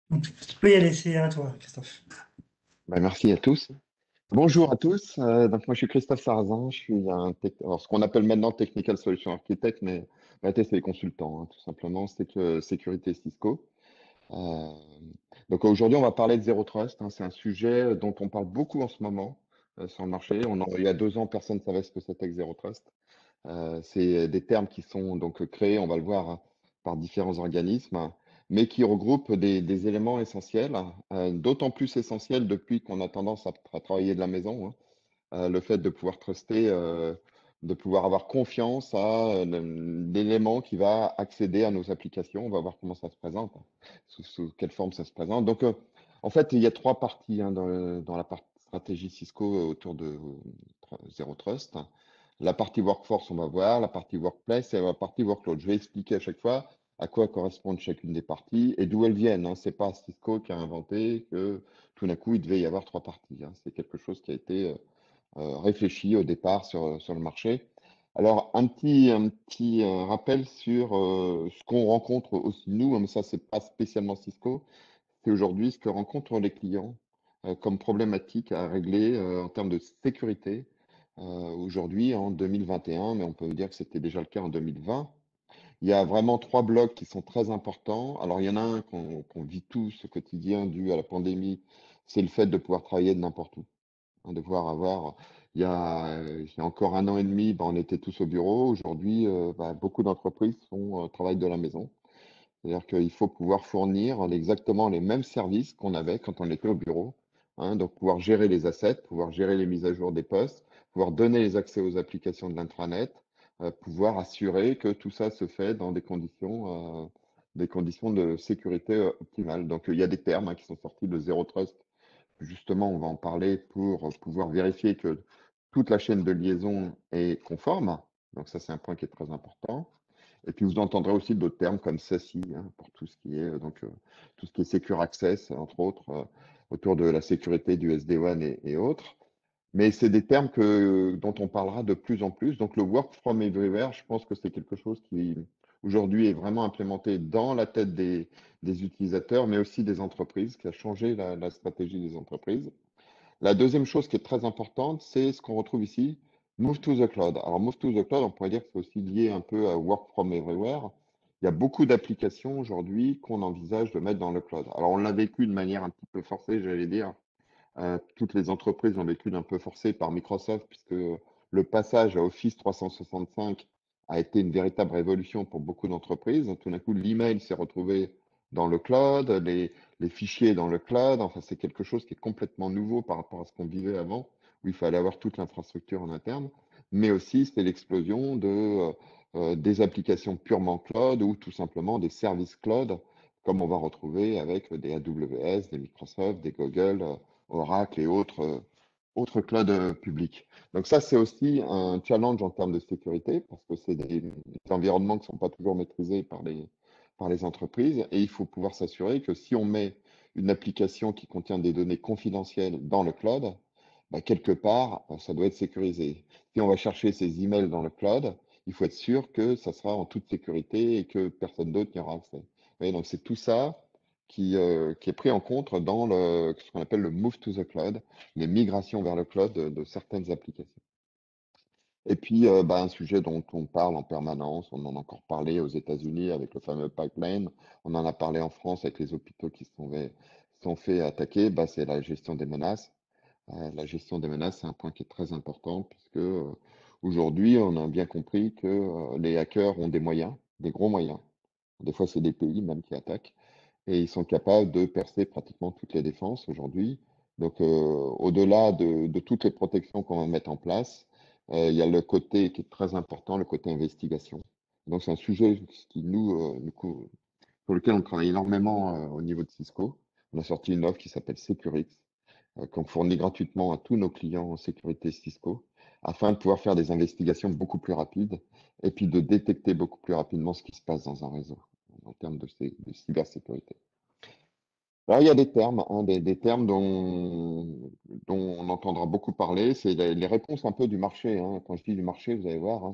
Donc, tu peux y aller, c'est à toi, Christophe. Merci à tous. Bonjour à tous. Donc moi je suis Christophe Sarrazin. Je suis alors, ce qu'on appelle maintenant Technical Solution Architect, mais en réalité c'est les consultants, hein, tout simplement. C'est que sécurité Cisco. Euh, donc aujourd'hui on va parler de Zero Trust, hein. C'est un sujet dont on parle beaucoup en ce moment sur le marché. Il y a 2 ans, personne ne savait ce que c'était que Zero Trust. C'est des termes qui sont donc créés, on va le voir, hein, par différents organismes, mais qui regroupent des éléments essentiels, d'autant plus essentiels depuis qu'on a tendance à travailler de la maison, hein. Le fait de pouvoir truster, de pouvoir avoir confiance à l'élément qui va accéder à nos applications. On va voir comment ça se présente, hein, sous quelle forme ça se présente. Donc, en fait, il y a 3 parties, hein, dans la partie stratégie Cisco autour de Zero Trust. La partie workforce, on va voir, la partie workplace et la partie workload. Je vais expliquer à chaque fois à quoi correspondent chacune des parties et d'où elles viennent, hein. C'est pas Cisco qui a inventé que tout d'un coup, il devait y avoir 3 parties, hein. C'est quelque chose qui a été réfléchi au départ sur le marché. Alors, un petit rappel sur ce qu'on rencontre aussi nous, hein, mais ça, c'est pas spécialement Cisco, c'est aujourd'hui ce que rencontrent les clients comme problématique à régler en termes de sécurité aujourd'hui en 2021, mais on peut dire que c'était déjà le cas en 2020. Il y a vraiment 3 blocs qui sont très importants. Alors, il y en a un qu'on vit tous au quotidien dû à la pandémie, c'est le fait de pouvoir travailler de n'importe où, hein, de pouvoir avoir. Il y a encore 1 an et demi, on était tous au bureau. Aujourd'hui, beaucoup d'entreprises travaillent de la maison. C'est-à-dire qu'il faut pouvoir fournir exactement les mêmes services qu'on avait quand on était au bureau, hein. Donc, pouvoir gérer les assets, pouvoir gérer les mises à jour des postes, pouvoir donner les accès aux applications de l'intranet, pouvoir assurer que tout ça se fait dans des conditions de sécurité optimales. Donc, il y a des termes, hein, qui sont sortis de Zero Trust. Justement, on va en parler pour pouvoir vérifier que toute la chaîne de liaison est conforme. Donc ça, c'est un point qui est très important. Et puis vous entendrez aussi d'autres termes comme SASI, hein, pour tout ce qui est tout ce qui est Secure Access, entre autres, autour de la sécurité du SD-WAN et autres. Mais c'est des termes dont on parlera de plus en plus. Donc le work from everywhere, je pense que c'est quelque chose qui aujourd'hui est vraiment implémenté dans la tête des utilisateurs, mais aussi des entreprises, qui a changé la stratégie des entreprises. La deuxième chose qui est très importante, c'est ce qu'on retrouve ici, Move to the Cloud. Alors, Move to the Cloud, on pourrait dire que c'est aussi lié un peu à Work from Everywhere. Il y a beaucoup d'applications aujourd'hui qu'on envisage de mettre dans le cloud. Alors, on l'a vécu de manière un petit peu forcée, j'allais dire. Toutes les entreprises ont vécu d'un peu forcé par Microsoft, puisque le passage à Office 365 a été une véritable révolution pour beaucoup d'entreprises. Tout d'un coup, l'email s'est retrouvé dans le cloud, les fichiers dans le cloud. Enfin, c'est quelque chose qui est complètement nouveau par rapport à ce qu'on vivait avant, où il fallait avoir toute l'infrastructure en interne. Mais aussi, c'est l'explosion des applications purement cloud ou tout simplement des services cloud, comme on va retrouver avec des AWS, des Microsoft, des Google, Oracle et autres clouds publics. Donc ça, c'est aussi un challenge en termes de sécurité parce que c'est des environnements qui ne sont pas toujours maîtrisés par les entreprises et il faut pouvoir s'assurer que si on met une application qui contient des données confidentielles dans le cloud, quelque part, ça doit être sécurisé. Si on va chercher ces emails dans le cloud, il faut être sûr que ça sera en toute sécurité et que personne d'autre n'y aura accès. Vous voyez, donc c'est tout ça qui est pris en compte dans ce qu'on appelle le move to the cloud, les migrations vers le cloud de certaines applications. Et puis, un sujet dont on parle en permanence, on en a encore parlé aux États-Unis avec le fameux pipeline, on en a parlé en France avec les hôpitaux qui sont fait attaquer, c'est la gestion des menaces. La gestion des menaces, c'est un point qui est très important puisque aujourd'hui, on a bien compris que les hackers ont des moyens, des gros moyens. Des fois, c'est des pays même qui attaquent et ils sont capables de percer pratiquement toutes les défenses aujourd'hui. Donc, au-delà de toutes les protections qu'on va mettre en place, il y a le côté qui est très important, le côté investigation. Donc, c'est un sujet qui sur lequel on travaille énormément au niveau de Cisco. On a sorti une offre qui s'appelle Securix, qu'on fournit gratuitement à tous nos clients en sécurité Cisco, afin de pouvoir faire des investigations beaucoup plus rapides et puis de détecter beaucoup plus rapidement ce qui se passe dans un réseau en termes de cybersécurité. Alors, il y a des termes, hein, des termes dont on entendra beaucoup parler. C'est les réponses un peu du marché, hein. Quand je dis du marché, vous allez voir, hein,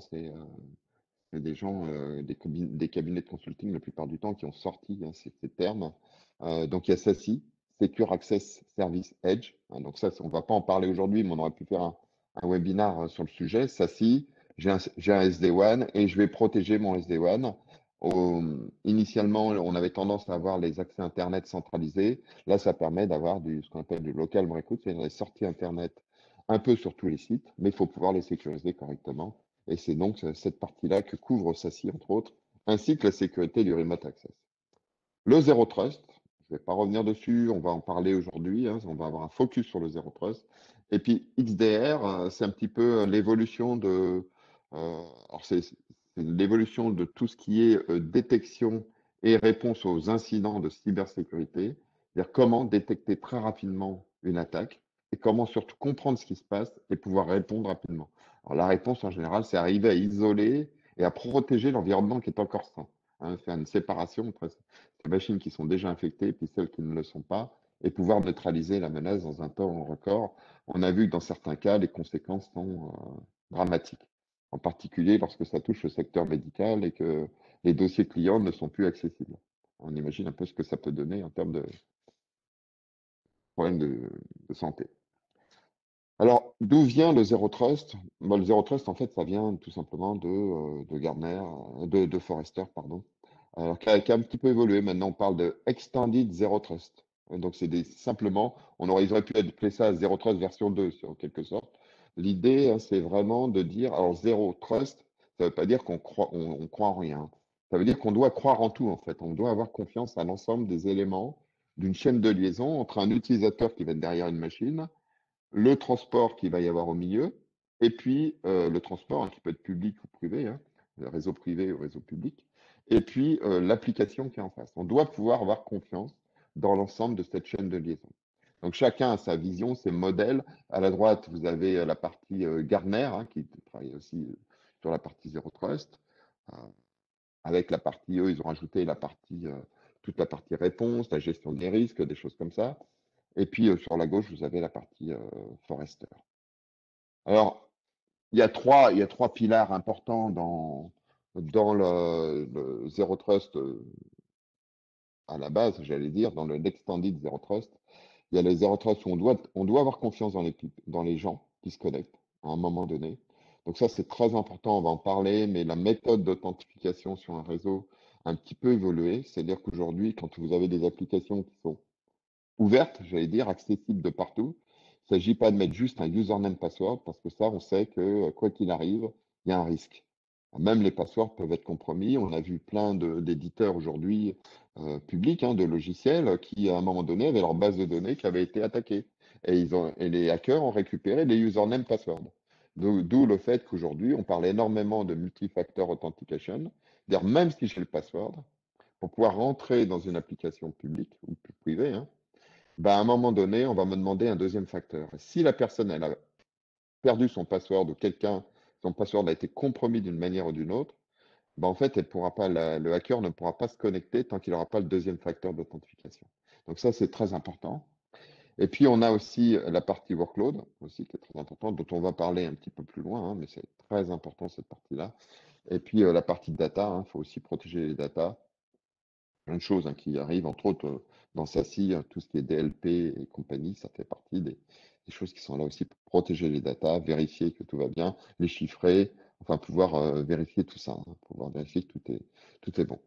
Il y a des gens, des cabinets de consulting la plupart du temps qui ont sorti ces termes. Donc il y a SASI, Secure Access Service Edge. Donc ça, on ne va pas en parler aujourd'hui, mais on aurait pu faire un webinar sur le sujet. SASI, j'ai un SD-WAN et je vais protéger mon SD-WAN. Initialement, on avait tendance à avoir les accès Internet centralisés. Là, ça permet d'avoir ce qu'on appelle du local breakout, c'est-à-dire des sorties Internet un peu sur tous les sites, mais il faut pouvoir les sécuriser correctement. Et c'est donc cette partie-là que couvre SASI, entre autres, ainsi que la sécurité du remote access. Le Zero Trust, je ne vais pas revenir dessus, on va en parler aujourd'hui, on va avoir un focus sur le Zero Trust. Et puis XDR, c'est un petit peu l'évolution alors c'est l'évolution de tout ce qui est détection et réponse aux incidents de cybersécurité, c'est-à-dire comment détecter très rapidement une attaque et comment surtout comprendre ce qui se passe et pouvoir répondre rapidement. Alors la réponse en général, c'est arriver à isoler et à protéger l'environnement qui est encore sain, faire une séparation entre les machines qui sont déjà infectées, puis celles qui ne le sont pas, et pouvoir neutraliser la menace dans un temps record. On a vu que dans certains cas, les conséquences sont dramatiques, en particulier lorsque ça touche le secteur médical et que les dossiers clients ne sont plus accessibles. On imagine un peu ce que ça peut donner en termes de problèmes de santé. Alors, d'où vient le Zero Trust? Le Zero Trust, en fait, ça vient tout simplement de Gartner, de Forrester, pardon, alors, qui a un petit peu évolué. Maintenant, on parle de Extended Zero Trust. Donc, simplement, ils auraient pu appeler ça Zero Trust version 2, en quelque sorte. L'idée, c'est vraiment de dire, alors Zero Trust, ça ne veut pas dire qu'on croit, on croit en rien. Ça veut dire qu'on doit croire en tout, en fait. On doit avoir confiance à l'ensemble des éléments d'une chaîne de liaison entre un utilisateur qui va être derrière une machine, le transport qu'il va y avoir au milieu, et puis le transport qui peut être public ou privé, le réseau privé ou réseau public, et puis l'application qui est en face. On doit pouvoir avoir confiance dans l'ensemble de cette chaîne de liaison. Donc chacun a sa vision, ses modèles. À la droite, vous avez la partie Gartner, qui travaille aussi sur la partie Zero Trust. Avec la partie, eux, ils ont rajouté toute la partie réponse, la gestion des risques, des choses comme ça. Et puis sur la gauche, vous avez la partie Forrester. Alors, il y a trois piliers importants dans le Zero Trust à la base, j'allais dire, dans l'extended Zero Trust. Il y a le Zero Trust où on doit avoir confiance dans les gens qui se connectent à un moment donné. Donc ça, c'est très important, on va en parler, mais la méthode d'authentification sur un réseau a un petit peu évolué. C'est-à-dire qu'aujourd'hui, quand vous avez des applications qui sont ouverte, j'allais dire, accessible de partout. Il ne s'agit pas de mettre juste un username password parce que ça, on sait que quoi qu'il arrive, il y a un risque. Même les passwords peuvent être compromis. On a vu plein d'éditeurs aujourd'hui publics, de logiciels qui, à un moment donné, avaient leur base de données qui avait été attaquée. Et les hackers ont récupéré les usernames passwords. D'où le fait qu'aujourd'hui, on parle énormément de multi-factor authentication. C'est-à-dire, même si j'ai le password, pour pouvoir rentrer dans une application publique ou privée, à un moment donné, on va me demander un deuxième facteur. Si la personne elle a perdu son password ou son password a été compromis d'une manière ou d'une autre, en fait, elle pourra pas, le hacker ne pourra pas se connecter tant qu'il n'aura pas le deuxième facteur d'authentification. Donc ça, c'est très important. Et puis, on a aussi la partie workload, aussi, qui est très importante, dont on va parler un petit peu plus loin, mais c'est très important cette partie-là. Et puis, la partie data, il faut aussi protéger les data. Plein de choses qui arrivent, entre autres dans SASI, tout ce qui est DLP et compagnie, ça fait partie des choses qui sont là aussi pour protéger les datas, vérifier que tout va bien, les chiffrer, enfin pouvoir vérifier tout ça, pouvoir vérifier que tout est bon.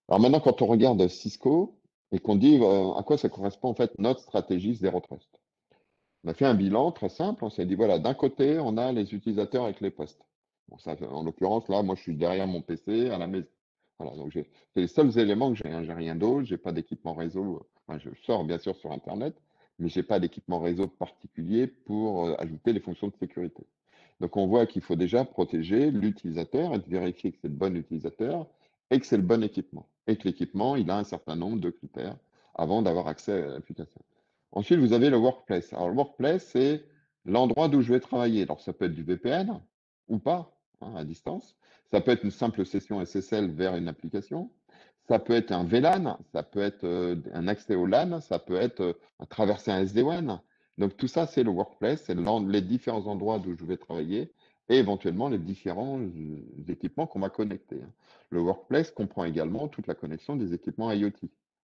Alors maintenant, quand on regarde Cisco et qu'on dit à quoi ça correspond en fait notre stratégie Zero Trust, on a fait un bilan très simple, on s'est dit voilà, d'un côté, on a les utilisateurs avec les postes. Bon, ça, en l'occurrence, là, moi, je suis derrière mon PC à la maison. Voilà, donc c'est les seuls éléments que j'ai rien d'autre, j'ai pas d'équipement réseau. Enfin, je sors bien sûr sur Internet, mais j'ai pas d'équipement réseau particulier pour ajouter les fonctions de sécurité. Donc on voit qu'il faut déjà protéger l'utilisateur et de vérifier que c'est le bon utilisateur et que c'est le bon équipement. Et que l'équipement, il a un certain nombre de critères avant d'avoir accès à l'application. Ensuite, vous avez le workplace. Alors, le workplace, c'est l'endroit d'où je vais travailler. Alors, ça peut être du VPN ou pas, à distance. Ça peut être une simple session SSL vers une application. Ça peut être un VLAN, ça peut être un accès au LAN, ça peut être traverser un SD-WAN. Donc, tout ça, c'est le workplace, c'est les différents endroits d'où je vais travailler et éventuellement les différents équipements qu'on va connecter, hein. Le workplace comprend également toute la connexion des équipements IoT,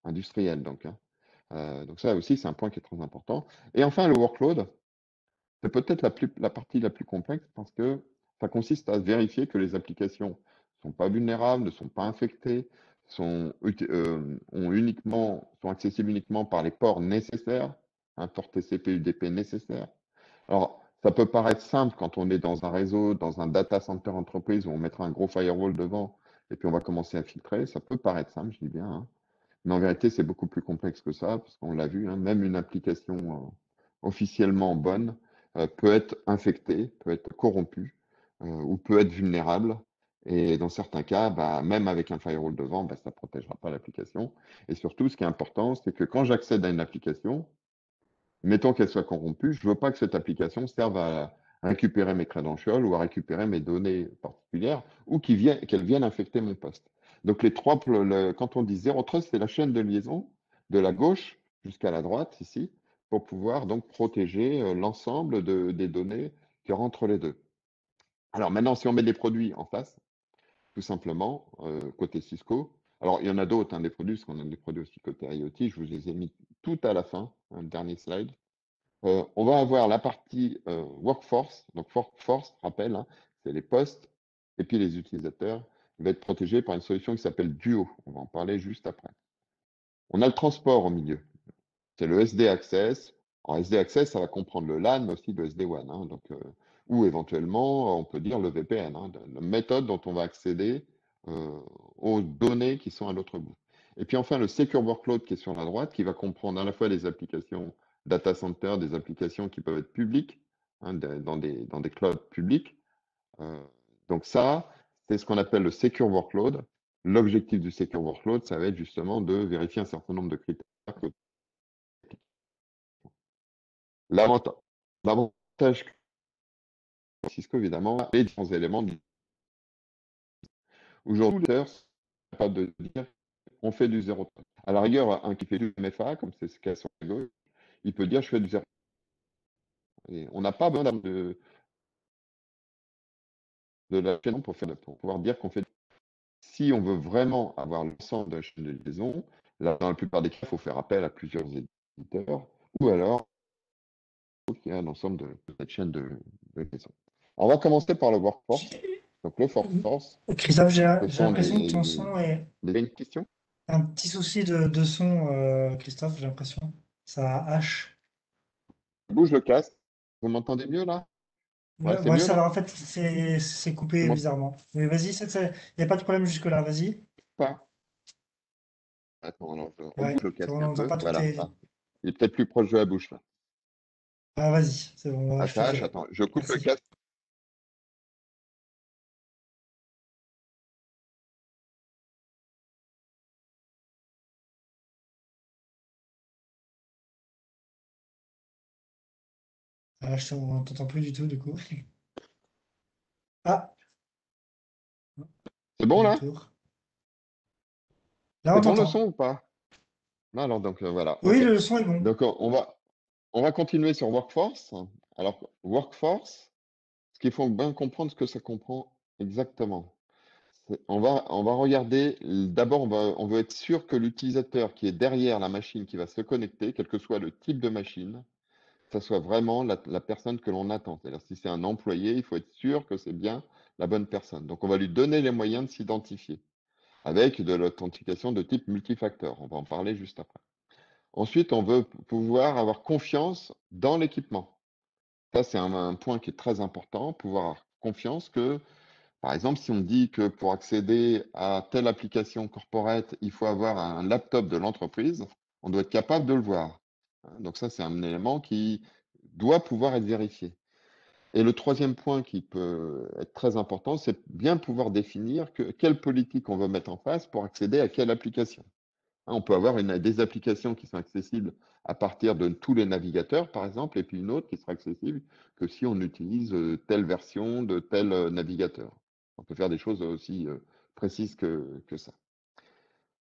industriels donc, hein. Donc ça aussi, c'est un point qui est très important. Et enfin, le workload, c'est peut-être la partie la plus complexe parce que ça consiste à vérifier que les applications ne sont pas vulnérables, ne sont pas infectées, sont accessibles uniquement par les ports nécessaires, un port TCP, UDP nécessaire. Alors, ça peut paraître simple quand on est dans un réseau, dans un data center entreprise où on mettra un gros firewall devant et puis on va commencer à filtrer. Ça peut paraître simple, je dis bien, hein. Mais en vérité, c'est beaucoup plus complexe que ça, parce qu'on l'a vu, hein, même une application officiellement bonne peut être infectée, peut être corrompue ou peut être vulnérable. Et dans certains cas, bah, même avec un firewall devant, bah, ça ne protégera pas l'application. Et surtout, ce qui est important, c'est que quand j'accède à une application, mettons qu'elle soit corrompue, je ne veux pas que cette application serve à récupérer mes credentials ou à récupérer mes données particulières ou qu'elle vienne infecter mon poste. Donc quand on dit zéro trust, c'est la chaîne de liaison de la gauche jusqu'à la droite ici pour pouvoir donc protéger l'ensemble des données qui rentrent les deux. Alors maintenant, si on met des produits en face, tout simplement, côté Cisco, alors il y en a d'autres, hein, des produits, parce qu'on a des produits aussi côté IoT, je vous les ai mis tout à la fin, un dernier slide. On va avoir la partie workforce. Donc, workforce, rappel, hein, c'est les postes et puis les utilisateurs. Il va être protégé par une solution qui s'appelle Duo. On va en parler juste après. On a le transport au milieu. C'est le SD Access. En SD Access, ça va comprendre le LAN, mais aussi le SD-WAN, hein, donc, ou éventuellement, on peut dire le VPN, hein, la méthode dont on va accéder aux données qui sont à l'autre bout. Et puis enfin, le Secure Workload qui est sur la droite, qui va comprendre à la fois les applications data center, des applications qui peuvent être publiques, hein, dans des clouds publics. Donc ça, c'est ce qu'on appelle le Secure Workload. L'objectif du Secure Workload, ça va être justement de vérifier un certain nombre de critères. L'avantage l'avantage que Cisco, évidemment, les différents éléments. Aujourd'hui, les sont capables de dire on fait du zéro trust. À la rigueur, un qui fait du MFA, comme c'est ce qu'il y a sur la gauche, il peut dire je fais du zéro trust. Et on n'a pas besoin de la chaîne pour pouvoir dire qu'on fait. Si on veut vraiment avoir l'ensemble de la chaîne de liaison, là, dans la plupart des cas, il faut faire appel à plusieurs éditeurs, ou alors il y a l'ensemble de cette chaîne de liaison. On va commencer par le workforce. Donc le workforce, Christophe, ce j'ai sont l'impression que ton son est Vous avez une question? un petit souci de son, Christophe, j'ai l'impression. Ça hache. Je bouge le casque. Vous m'entendez mieux là? Ouais, Ouais, c'est ouais, mieux ça va, là? en fait, c'est Tu coupé m'entends bizarrement. Mais vas-y, il n'y a pas de problème jusque-là, vas-y. pas? Attends, alors je Ouais, rebouge le c'est bon, casque on un n'entend peu. pas toutes Voilà. les. Ah. Il est peut-être plus proche de la bouche là. Ah, vas-y, c'est bon, je te Attache, dirai. attends, je coupe le Merci. casque. Ah, on t'entend plus du tout, du coup. Ah, C'est bon là? retour. Là, C'est on bon le son t'entend. ou pas? Non, alors donc voilà, Oui, ok. le son est bon. Donc on va continuer sur Workforce. Alors Workforce, ce qu'il faut bien comprendre ce que ça comprend exactement. On va regarder, d'abord on veut être sûr que l'utilisateur qui est derrière la machine qui va se connecter, quel que soit le type de machine, ça soit vraiment la personne que l'on attend. C'est-à-dire si c'est un employé, il faut être sûr que c'est bien la bonne personne. Donc on va lui donner les moyens de s'identifier avec de l'authentification de type multifacteur. On va en parler juste après. Ensuite, on veut pouvoir avoir confiance dans l'équipement. Ça, c'est un point qui est très important, pouvoir avoir confiance que, par exemple, si on dit que pour accéder à telle application corporate, il faut avoir un laptop de l'entreprise, on doit être capable de le voir, hein. Donc ça, c'est un élément qui doit pouvoir être vérifié. Et le troisième point qui peut être très important, c'est bien pouvoir définir quelle politique on veut mettre en place pour accéder à quelle application. Hein, on peut avoir des applications qui sont accessibles à partir de tous les navigateurs, par exemple, et puis une autre qui sera accessible que si on utilise telle version de tel navigateur. On peut faire des choses aussi précises que ça.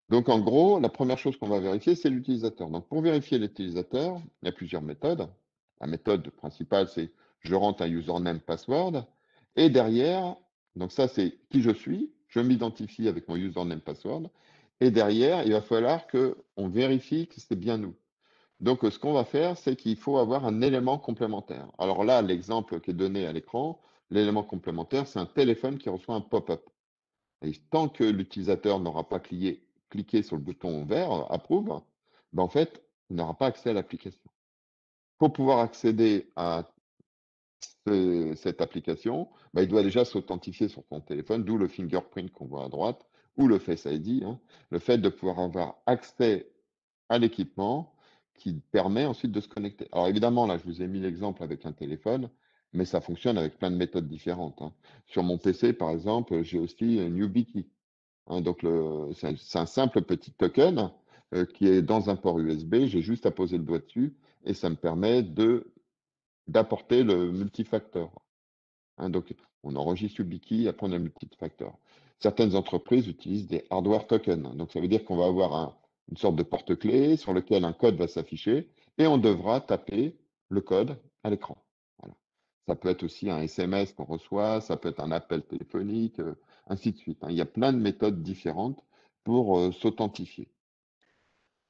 Donc, en gros, la première chose qu'on va vérifier, c'est l'utilisateur. Donc, pour vérifier l'utilisateur, il y a plusieurs méthodes. La méthode principale, c'est je rentre un username password. Et derrière, donc ça c'est qui je m'identifie avec mon username password, et derrière, il va falloir qu'on vérifie que c'est bien nous. Donc, ce qu'on va faire, c'est qu'il faut avoir un élément complémentaire. Alors là, l'exemple qui est donné à l'écran, l'élément complémentaire, c'est un téléphone qui reçoit un pop-up. Et tant que l'utilisateur n'aura pas cliqué sur le bouton vert, approuve, ben en fait, il n'aura pas accès à l'application. Pour pouvoir accéder à cette application, ben, il doit déjà s'authentifier sur son téléphone, d'où le fingerprint qu'on voit à droite, ou le Face ID, hein, le fait de pouvoir avoir accès à l'équipement qui permet ensuite de se connecter. Alors évidemment, là, je vous ai mis l'exemple avec un téléphone, mais ça fonctionne avec plein de méthodes différentes, hein. Sur mon PC, par exemple, j'ai aussi YubiKey, hein, donc c'est un simple petit token qui est dans un port USB. J'ai juste à poser le doigt dessus et ça me permet d'apporter le multifacteur, hein. Donc, on enregistre YubiKey, après on a le multifacteur. Certaines entreprises utilisent des hardware tokens. Donc, ça veut dire qu'on va avoir une sorte de porte-clés sur lequel un code va s'afficher et on devra taper le code à l'écran. Voilà. Ça peut être aussi un SMS qu'on reçoit, ça peut être un appel téléphonique, ainsi de suite, hein. Il y a plein de méthodes différentes pour s'authentifier.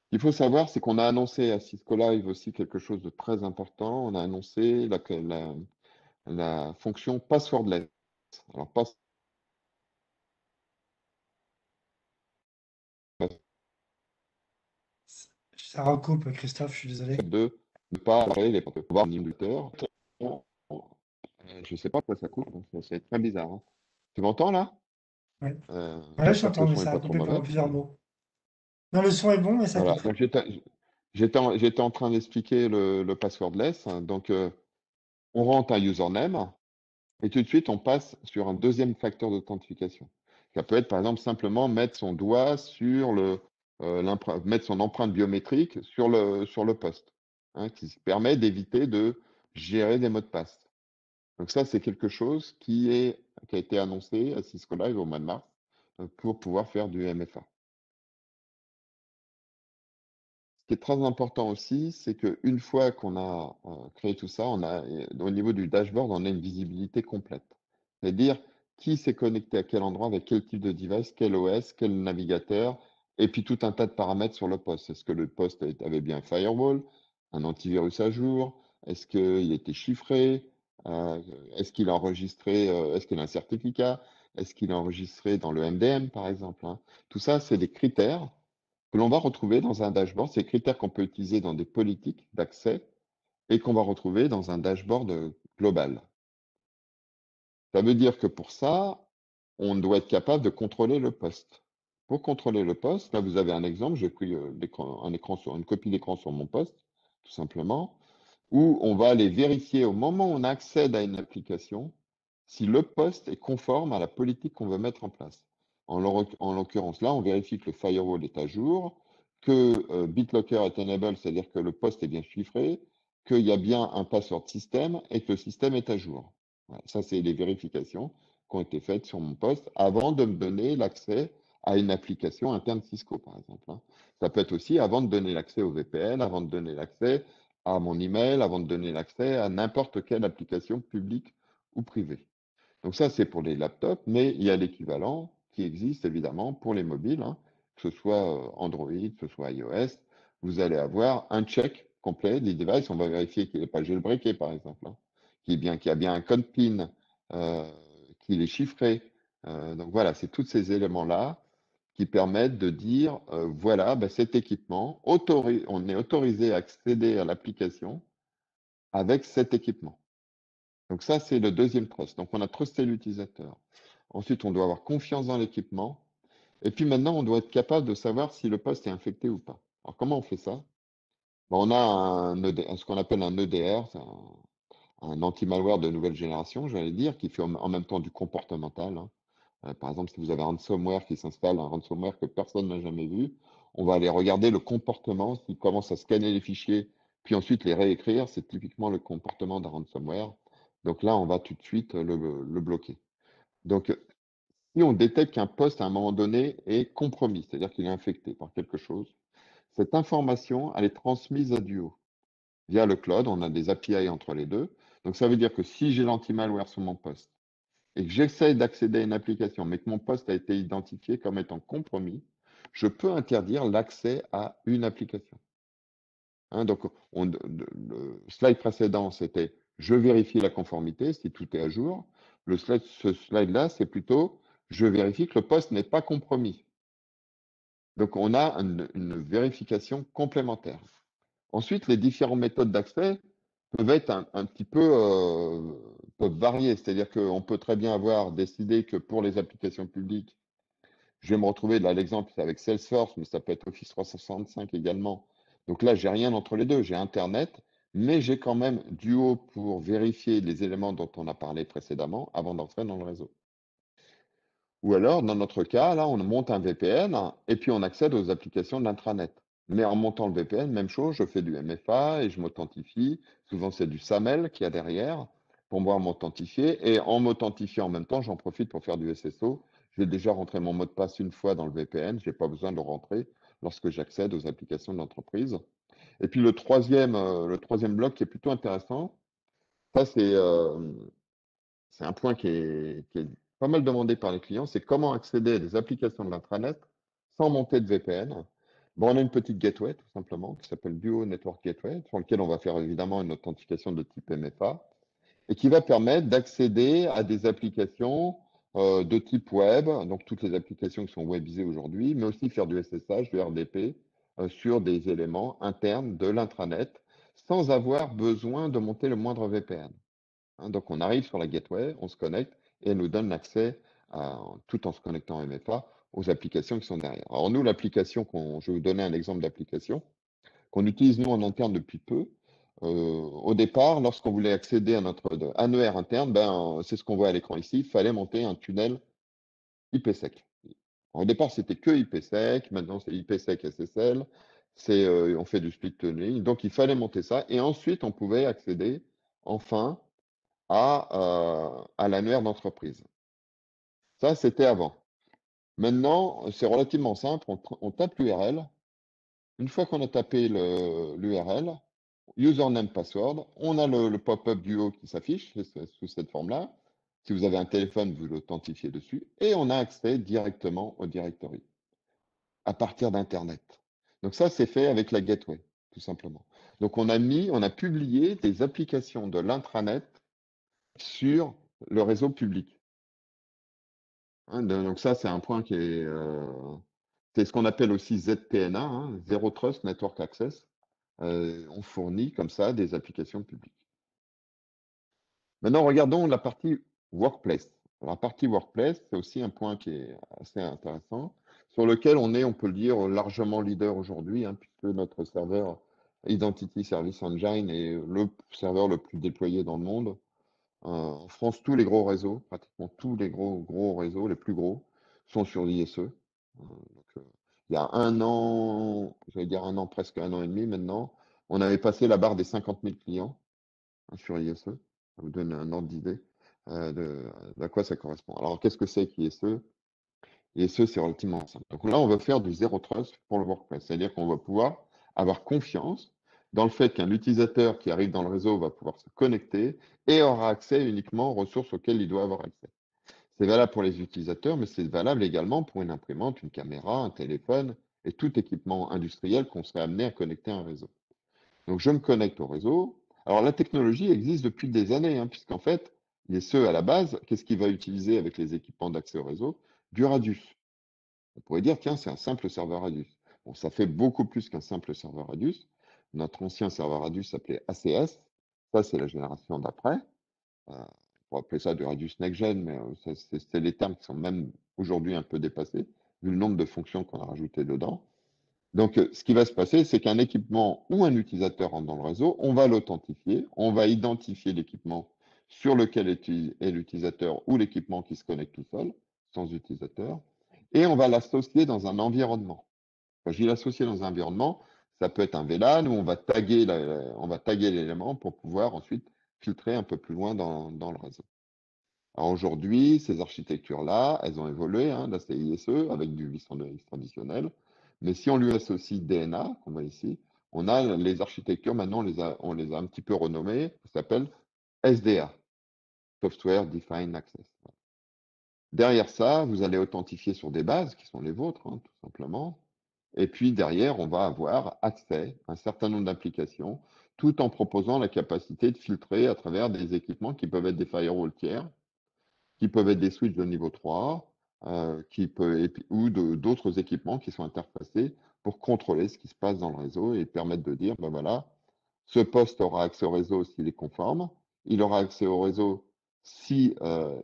Ce qu'il faut savoir, c'est qu'on a annoncé à Cisco Live aussi quelque chose de très important. On a annoncé la fonction passwordless. Alors, Ça recoupe, Christophe, je suis désolé. de ne pas avoir les voir un inducteur. Je ne sais pas pourquoi ça coupe, hein, c'est très bizarre, hein. Tu m'entends là? Ouais. Ouais, J'espère que j'entends, le mais son n'est ça a pas trop coupé pendant mauvais. plusieurs mots. Non, le son est bon, mais ça Voilà, coupe. donc j'étais en train d'expliquer le passwordless, hein. Donc, on rentre un username et tout de suite, on passe sur un deuxième facteur d'authentification. Ça peut être, par exemple, simplement mettre son doigt sur mettre son empreinte biométrique sur le poste, hein, qui permet d'éviter de gérer des mots de passe. Donc ça, c'est quelque chose qui a été annoncé à Cisco Live au mois de mars pour pouvoir faire du MFA. Ce qui est très important aussi, c'est qu'une fois qu'on a créé tout ça, au niveau du dashboard, on a une visibilité complète. C'est-à-dire qui s'est connecté à quel endroit, avec quel type de device, quel OS, quel navigateur, et puis tout un tas de paramètres sur le poste. Est-ce que le poste avait bien un firewall, un antivirus à jour? Est-ce qu'il était chiffré? Euh, est-ce qu'il a enregistré, est-ce qu'il a un certificat? Est-ce qu'il est enregistré dans le MDM, par exemple, hein? Tout ça, c'est des critères que l'on va retrouver dans un dashboard, ces critères qu'on peut utiliser dans des politiques d'accès et qu'on va retrouver dans un dashboard global. Ça veut dire que pour ça, on doit être capable de contrôler le poste. Pour contrôler le poste, là vous avez un exemple, j'ai pris une copie d'écran sur mon poste, tout simplement, où on va aller vérifier au moment où on accède à une application si le poste est conforme à la politique qu'on veut mettre en place. En l'occurrence, là, on vérifie que le firewall est à jour, que BitLocker est enable, c'est-à-dire que le poste est bien chiffré, qu'il y a bien un password système et que le système est à jour. Voilà, ça, c'est les vérifications qui ont été faites sur mon poste avant de me donner l'accès à une application interne Cisco, par exemple, hein. Ça peut être aussi avant de donner l'accès au VPN, avant de donner l'accès à mon email, avant de donner l'accès à n'importe quelle application publique ou privée. Donc ça, c'est pour les laptops, mais il y a l'équivalent qui existe évidemment pour les mobiles, hein, que ce soit Android, que ce soit iOS. Vous allez avoir un check complet des devices. On va vérifier qu'il n'est pas jailbreaké, par exemple, hein, qu'il y a bien un code PIN, euh, qu'il est chiffré. Donc voilà, c'est tous ces éléments-là qui permettent de dire, voilà, ben, cet équipement, on est autorisé à accéder à l'application avec cet équipement. Donc ça, c'est le deuxième trust. Donc on a trusté l'utilisateur. Ensuite, on doit avoir confiance dans l'équipement. Et puis maintenant, on doit être capable de savoir si le poste est infecté ou pas. Alors comment on fait ça? Ben, on a ce qu'on appelle un EDR, c'est un anti-malware de nouvelle génération, j'allais dire, qui fait en même temps du comportemental, hein. Par exemple, si vous avez un ransomware qui s'installe, un ransomware que personne n'a jamais vu, on va aller regarder le comportement, s'il commence à scanner les fichiers, puis ensuite les réécrire, c'est typiquement le comportement d'un ransomware. Donc là, on va tout de suite le bloquer. Donc, si on détecte qu'un poste à un moment donné est compromis, c'est-à-dire qu'il est infecté par quelque chose, cette information, elle est transmise à Duo. Via le cloud, on a des API entre les deux. Donc ça veut dire que si j'ai l'anti-malware sur mon poste, et que j'essaie d'accéder à une application, mais que mon poste a été identifié comme étant compromis, je peux interdire l'accès à une application. Hein, donc, le slide précédent, c'était je vérifie la conformité, si tout est à jour. Ce slide-là, c'est plutôt je vérifie que le poste n'est pas compromis. Donc, on a une vérification complémentaire. Ensuite, les différentes méthodes d'accès peuvent être un petit peu peuvent varier. C'est-à-dire qu'on peut très bien avoir décidé que pour les applications publiques, je vais me retrouver, là l'exemple c'est avec Salesforce, mais ça peut être Office 365 également. Donc là, j'ai rien entre les deux, j'ai Internet, mais j'ai quand même Duo pour vérifier les éléments dont on a parlé précédemment avant d'entrer dans le réseau. Ou alors, dans notre cas, là, on monte un VPN et puis on accède aux applications de l'intranet. Mais en montant le VPN, même chose, je fais du MFA et je m'authentifie. Souvent, c'est du SAML qu'il y a derrière pour pouvoir m'authentifier. Et en m'authentifiant en même temps, j'en profite pour faire du SSO. J'ai déjà rentré mon mot de passe une fois dans le VPN. Je n'ai pas besoin de le rentrer lorsque j'accède aux applications de l'entreprise. Et puis le troisième bloc qui est plutôt intéressant, ça c'est un point qui est pas mal demandé par les clients, c'est comment accéder à des applications de l'intranet sans monter de VPN. Bon, on a une petite gateway, tout simplement, qui s'appelle Duo Network Gateway, sur lequel on va faire évidemment une authentification de type MFA, et qui va permettre d'accéder à des applications de type web, donc toutes les applications qui sont webisées aujourd'hui, mais aussi faire du SSH, du RDP, sur des éléments internes de l'intranet, sans avoir besoin de monter le moindre VPN. Hein, donc on arrive sur la gateway, on se connecte et elle nous donne l'accès, tout en se connectant en MFA, aux applications qui sont derrière. Alors nous, l'application je vais vous donner un exemple d'application qu'on utilise nous en interne depuis peu. Au départ, lorsqu'on voulait accéder à notre annuaire interne, c'est ce qu'on voit à l'écran ici, il fallait monter un tunnel IPsec. Au départ, c'était que IPsec, maintenant c'est IPsec SSL, on fait du split tunneling, donc il fallait monter ça, et ensuite on pouvait accéder enfin à l'annuaire d'entreprise. Ça, c'était avant. Maintenant, c'est relativement simple. On tape l'URL. Une fois qu'on a tapé l'URL, username, password, on a le pop-up Duo qui s'affiche sous cette forme-là. Si vous avez un téléphone, vous l'authentifiez dessus. Et on a accès directement au directory à partir d'Internet. Donc ça, c'est fait avec la gateway, tout simplement. Donc on a publié des applications de l'intranet sur le réseau public. Hein, donc ça, c'est un point c'est ce qu'on appelle aussi ZTNA, hein, Zero Trust Network Access. On fournit comme ça des applications publiques. Maintenant, regardons la partie Workplace. Alors, la partie Workplace, c'est aussi un point qui est assez intéressant, sur lequel on peut le dire, largement leader aujourd'hui, hein, puisque notre serveur Identity Service Engine est le serveur le plus déployé dans le monde. En France, tous les gros réseaux, pratiquement tous les gros réseaux, les plus gros, sont sur l'ISE. Il y a un an, j'allais dire un an, presque un an et demi maintenant, on avait passé la barre des 50 000 clients, hein, sur ISE. Ça vous donne un ordre d'idée de à quoi ça correspond. Alors, qu'est-ce que c'est qu'ISE? ISE, c'est relativement simple. Donc là, on va faire du zéro trust pour le workplace. C'est-à-dire qu'on va pouvoir avoir confiance dans le fait qu'un utilisateur qui arrive dans le réseau va pouvoir se connecter et aura accès uniquement aux ressources auxquelles il doit avoir accès. C'est valable pour les utilisateurs, mais c'est valable également pour une imprimante, une caméra, un téléphone et tout équipement industriel qu'on serait amené à connecter à un réseau. Donc, je me connecte au réseau. Alors, la technologie existe depuis des années, hein, puisqu'en fait, l'ISE à la base, qu'est-ce qu'il va utiliser avec les équipements d'accès au réseau? Du Radius. On pourrait dire, tiens, c'est un simple serveur Radius. Bon, ça fait beaucoup plus qu'un simple serveur Radius. Notre ancien serveur Radius s'appelait ACS. Ça, c'est la génération d'après. On pourrait appeler ça du Radius Next Gen, mais c'est les termes qui sont même aujourd'hui un peu dépassés, vu le nombre de fonctions qu'on a rajoutées dedans. Donc, ce qui va se passer, c'est qu'un équipement ou un utilisateur rentre dans le réseau, on va l'authentifier, on va identifier l'équipement sur lequel est l'utilisateur ou l'équipement qui se connecte tout seul, sans utilisateur, et on va l'associer dans un environnement. Quand je dis l'associer dans un environnement, ça peut être un VLAN où on va taguer l'élément pour pouvoir ensuite filtrer un peu plus loin dans le réseau. Alors aujourd'hui, ces architectures-là, elles ont évolué, hein, là c'est ISE avec du vice traditionnel, mais si on lui associe DNA, qu'on voit ici, on a les architectures, maintenant on les a un petit peu renommées, ça s'appelle SDA, Software Defined Access. Derrière ça, vous allez authentifier sur des bases qui sont les vôtres, hein, tout simplement. Et puis derrière, on va avoir accès à un certain nombre d'applications, tout en proposant la capacité de filtrer à travers des équipements qui peuvent être des firewalls tiers, qui peuvent être des switches de niveau 3, ou d'autres équipements qui sont interfacés pour contrôler ce qui se passe dans le réseau et permettre de dire, ben voilà, ce poste aura accès au réseau s'il est conforme, il aura accès au réseau si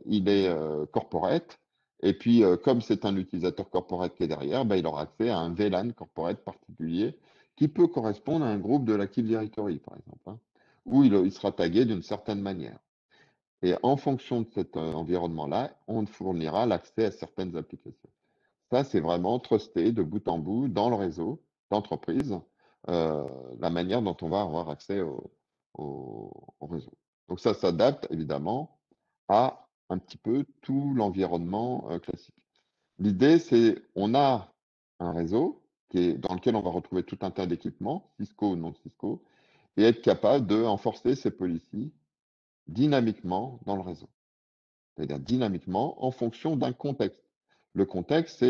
il est corporate, et puis comme c'est un utilisateur corporate qui est derrière, ben, il aura accès à un VLAN corporate particulier qui peut correspondre à un groupe de l'Active Directory, par exemple, hein, où il sera tagué d'une certaine manière. Et en fonction de cet environnement-là, on fournira l'accès à certaines applications. Ça, c'est vraiment trusté de bout en bout dans le réseau d'entreprise, euh, la manière dont on va avoir accès au réseau. Donc ça s'adapte évidemment à un petit peu tout l'environnement classique. L'idée, c'est on a un réseau dans lequel on va retrouver tout un tas d'équipements, Cisco ou non Cisco, et être capable de enforcer ces policies dynamiquement dans le réseau, c'est-à-dire dynamiquement en fonction d'un contexte. Le contexte,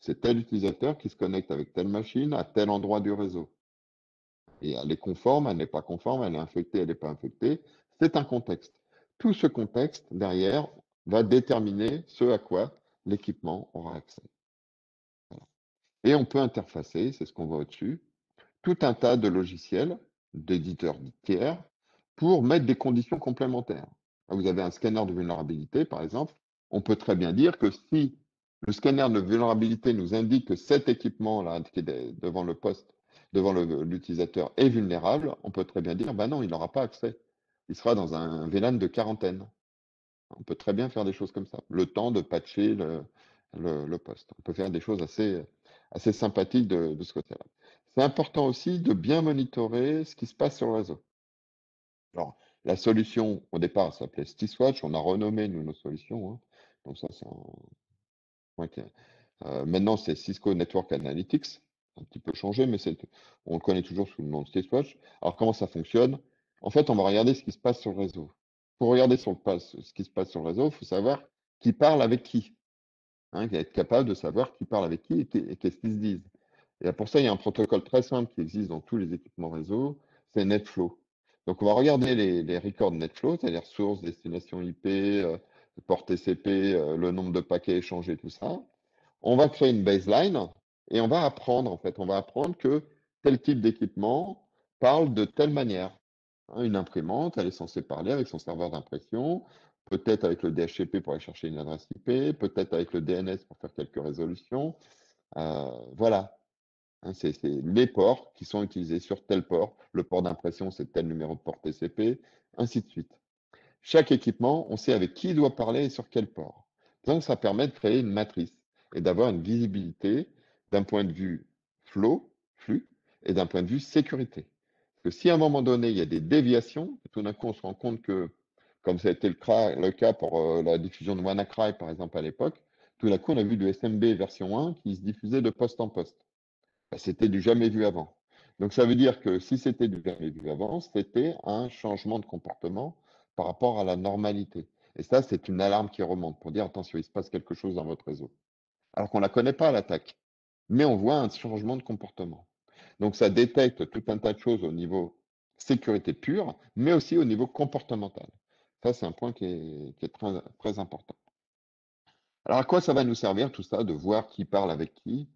c'est tel utilisateur qui se connecte avec telle machine à tel endroit du réseau. Et elle est conforme, elle n'est pas conforme, elle est infectée, elle n'est pas infectée. C'est un contexte. Tout ce contexte, derrière, va déterminer ce à quoi l'équipement aura accès. Voilà. Et on peut interfacer, c'est ce qu'on voit au-dessus, tout un tas de logiciels, d'éditeurs tiers, pour mettre des conditions complémentaires. Vous avez un scanner de vulnérabilité, par exemple. On peut très bien dire que si le scanner de vulnérabilité nous indique que cet équipement-là, qui est devant le poste, devant l'utilisateur, est vulnérable, on peut très bien dire, ben non, il n'aura pas accès. Il sera dans un VLAN de quarantaine. On peut très bien faire des choses comme ça. Le temps de patcher le poste. On peut faire des choses assez sympathiques de ce côté-là. C'est important aussi de bien monitorer ce qui se passe sur le réseau. Alors, la solution, au départ, s'appelait StiSwatch. On a renommé, nous, nos solutions, hein. Donc ça, c'est un point maintenant, c'est Cisco Network Analytics. Un petit peu changé, mais on le connaît toujours sous le nom de StiSwatch. Alors, comment ça fonctionne? En fait, on va regarder ce qui se passe sur le réseau. Pour regarder ce qui se passe sur le réseau, il faut savoir qui parle avec qui. Hein, être capable de savoir qui parle avec qui et qu'est-ce qu'ils se disent. Et pour ça, il y a un protocole très simple qui existe dans tous les équipements réseau, c'est NetFlow. Donc, on va regarder les records NetFlow, c'est-à-dire source, destination IP, port TCP, le nombre de paquets échangés, tout ça. On va créer une baseline et on va apprendre, en fait, on va apprendre que tel type d'équipement parle de telle manière. Hein, une imprimante, elle est censée parler avec son serveur d'impression, peut-être avec le DHCP pour aller chercher une adresse IP, peut-être avec le DNS pour faire quelques résolutions. Voilà. Hein, c'est les ports qui sont utilisés sur tel port. Le port d'impression, c'est tel numéro de port TCP, ainsi de suite. Chaque équipement, on sait avec qui il doit parler et sur quel port. Donc, ça permet de créer une matrice et d'avoir une visibilité d'un point de vue flux, et d'un point de vue sécurité. Parce que si à un moment donné, il y a des déviations, tout d'un coup, on se rend compte que, comme ça a été le cas pour la diffusion de WannaCry, par exemple, à l'époque, tout d'un coup, on a vu du SMB version 1 qui se diffusait de poste en poste. Ben, c'était du jamais vu avant. Donc ça veut dire que si c'était du jamais vu avant, c'était un changement de comportement par rapport à la normalité. Et ça, c'est une alarme qui remonte pour dire attention, il se passe quelque chose dans votre réseau. Alors qu'on ne la connaît pas, l'attaque, mais on voit un changement de comportement. Donc ça détecte tout un tas de choses au niveau sécurité pure, mais aussi au niveau comportemental. Ça, c'est un point qui est très, très important. Alors, à quoi ça va nous servir tout ça, de voir qui parle avec qui?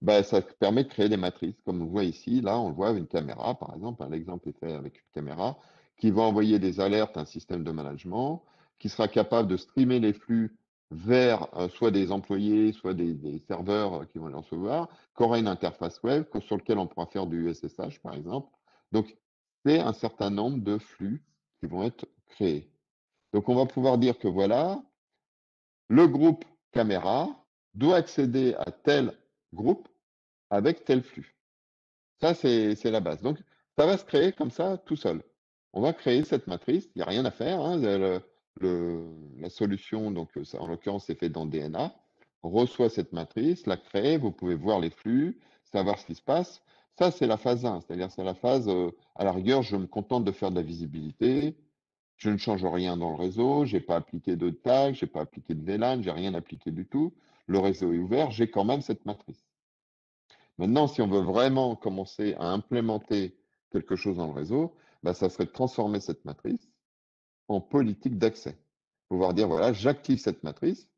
Ben, ça permet de créer des matrices, comme on voit ici. Là, on le voit avec une caméra, par exemple. L'exemple est fait avec une caméra qui va envoyer des alertes à un système de management, qui sera capable de streamer les flux vers soit des employés, soit des serveurs qui vont les recevoir, qui aura une interface web sur lequel on pourra faire du SSH, par exemple. Donc, c'est un certain nombre de flux qui vont être créés. Donc, on va pouvoir dire que voilà, le groupe caméra doit accéder à tel groupe avec tel flux. Ça, c'est la base. Donc, ça va se créer comme ça tout seul. On va créer cette matrice, il n'y a rien à faire, hein. La solution, donc ça, en l'occurrence, c'est fait dans DNA, reçoit cette matrice, la crée, vous pouvez voir les flux, savoir ce qui se passe. Ça, c'est la phase 1, c'est-à-dire c'est la phase, à la rigueur, je me contente de faire de la visibilité, Je ne change rien dans le réseau, j'ai pas appliqué de tag, j'ai pas appliqué de VLAN, j'ai rien appliqué du tout. Le réseau est ouvert, j'ai quand même cette matrice. Maintenant, si on veut vraiment commencer à implémenter quelque chose dans le réseau, bah, ça serait de transformer cette matrice en politique d'accès. Pouvoir dire, voilà, j'active cette matrice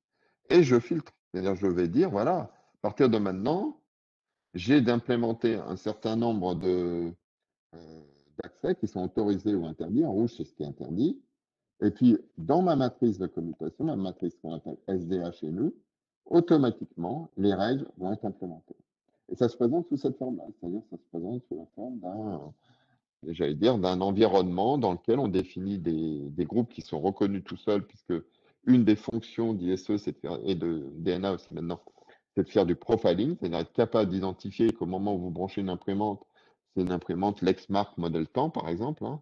et je filtre. C'est-à-dire, je vais dire, voilà, à partir de maintenant, j'ai d'implémenter un certain nombre euh, d'accès qui sont autorisés ou interdits. En rouge, c'est ce qui est interdit. Et puis, dans ma matrice de commutation, ma matrice qu'on appelle SDA chez nous, automatiquement, les règles vont être implémentées. Et ça se présente sous cette forme-là, c'est-à-dire ça se présente sous la forme j'allais dire, d'un environnement dans lequel on définit des groupes qui sont reconnus tout seuls, puisque une des fonctions d'ISE et de DNA aussi maintenant, c'est de faire du profiling, c'est-à-dire être capable d'identifier qu'au moment où vous branchez une imprimante, c'est une imprimante Lexmark modèle temps, par exemple, hein.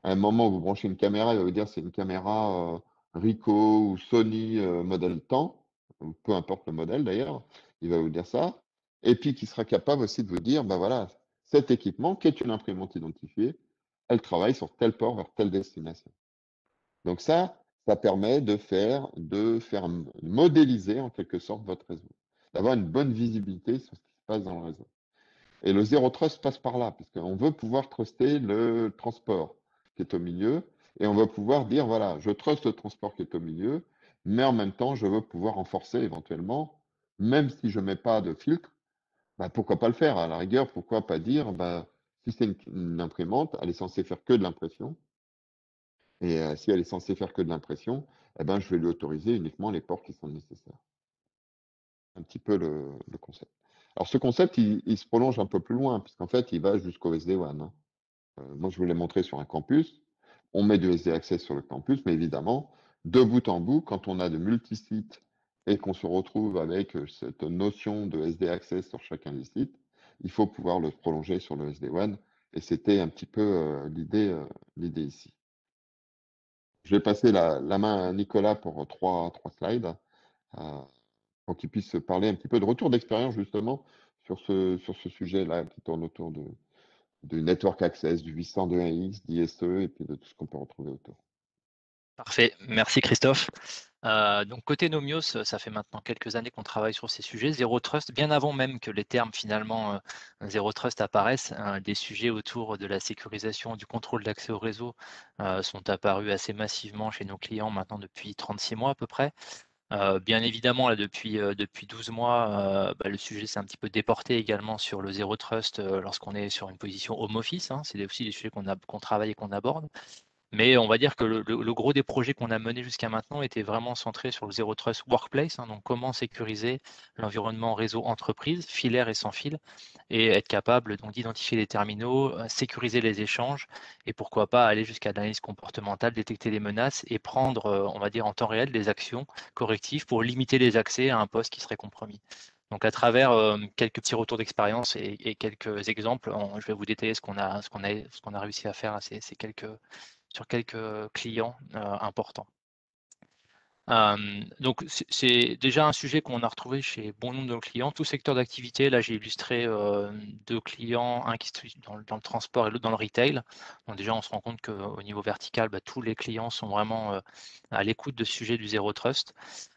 À un moment où vous branchez une caméra, il va vous dire c'est une caméra Ricoh ou Sony modèle temps, ou peu importe le modèle d'ailleurs, il va vous dire ça. Et puis qui sera capable aussi de vous dire, ben voilà, cet équipement, qui est une imprimante identifiée, elle travaille sur tel port vers telle destination. Donc ça permet de faire modéliser en quelque sorte votre réseau, d'avoir une bonne visibilité sur ce qui se passe dans le réseau. Et le zéro trust passe par là, puisqu'on veut pouvoir truster le transport qui est au milieu, et on va pouvoir dire, voilà, je truste le transport qui est au milieu, mais en même temps, je veux pouvoir renforcer éventuellement, même si je ne mets pas de filtre, bah, pourquoi pas le faire? À la rigueur, pourquoi pas dire, bah, si c'est une imprimante, elle est censée faire que de l'impression, et si elle est censée faire que de l'impression, eh ben, je vais lui autoriser uniquement les ports qui sont nécessaires. Un petit peu le concept. Alors ce concept, il se prolonge un peu plus loin, puisqu'en fait, il va jusqu'au SD-WAN, hein. Moi, je vous l'ai montré sur un campus. On met du SD Access sur le campus, mais évidemment, de bout en bout, quand on a de multi-sites et qu'on se retrouve avec cette notion de SD Access sur chacun des sites, il faut pouvoir le prolonger sur le SD-WAN. Et c'était un petit peu l'idée ici. Je vais passer la main à Nicolas pour trois slides, euh, pour qu'il puisse parler un petit peu de retour d'expérience justement sur ce sujet-là qui tourne autour du Network Access, du 802.1x, d'ISE et puis de tout ce qu'on peut retrouver autour. Parfait, merci Christophe. Donc côté Nomios, ça fait maintenant quelques années qu'on travaille sur ces sujets. Zero Trust, bien avant même que les termes finalement Zero Trust apparaissent, des sujets autour de la sécurisation, du contrôle d'accès au réseau sont apparus assez massivement chez nos clients maintenant depuis 36 mois à peu près. Bien évidemment, là, depuis 12 mois, le sujet s'est un petit peu déporté également sur le Zero Trust lorsqu'on est sur une position home office, hein. C'est aussi des sujets qu'on travaille et qu'on aborde. Mais on va dire que le gros des projets qu'on a menés jusqu'à maintenant était vraiment centré sur le Zero Trust Workplace, hein, donc comment sécuriser l'environnement réseau entreprise, filaire et sans fil, et être capable donc d'identifier les terminaux, sécuriser les échanges, et pourquoi pas aller jusqu'à l'analyse comportementale, détecter les menaces et prendre, on va dire en temps réel, des actions correctives pour limiter les accès à un poste qui serait compromis. Donc à travers quelques petits retours d'expérience et quelques exemples, je vais vous détailler ce qu'on a réussi à faire sur quelques clients importants. Donc c'est déjà un sujet qu'on a retrouvé chez bon nombre de nos clients, tout secteur d'activité. Là, j'ai illustré 2 clients, un qui est dans le transport et l'autre dans le retail. Donc déjà, on se rend compte qu'au niveau vertical, tous les clients sont vraiment à l'écoute de ce sujet du Zero Trust.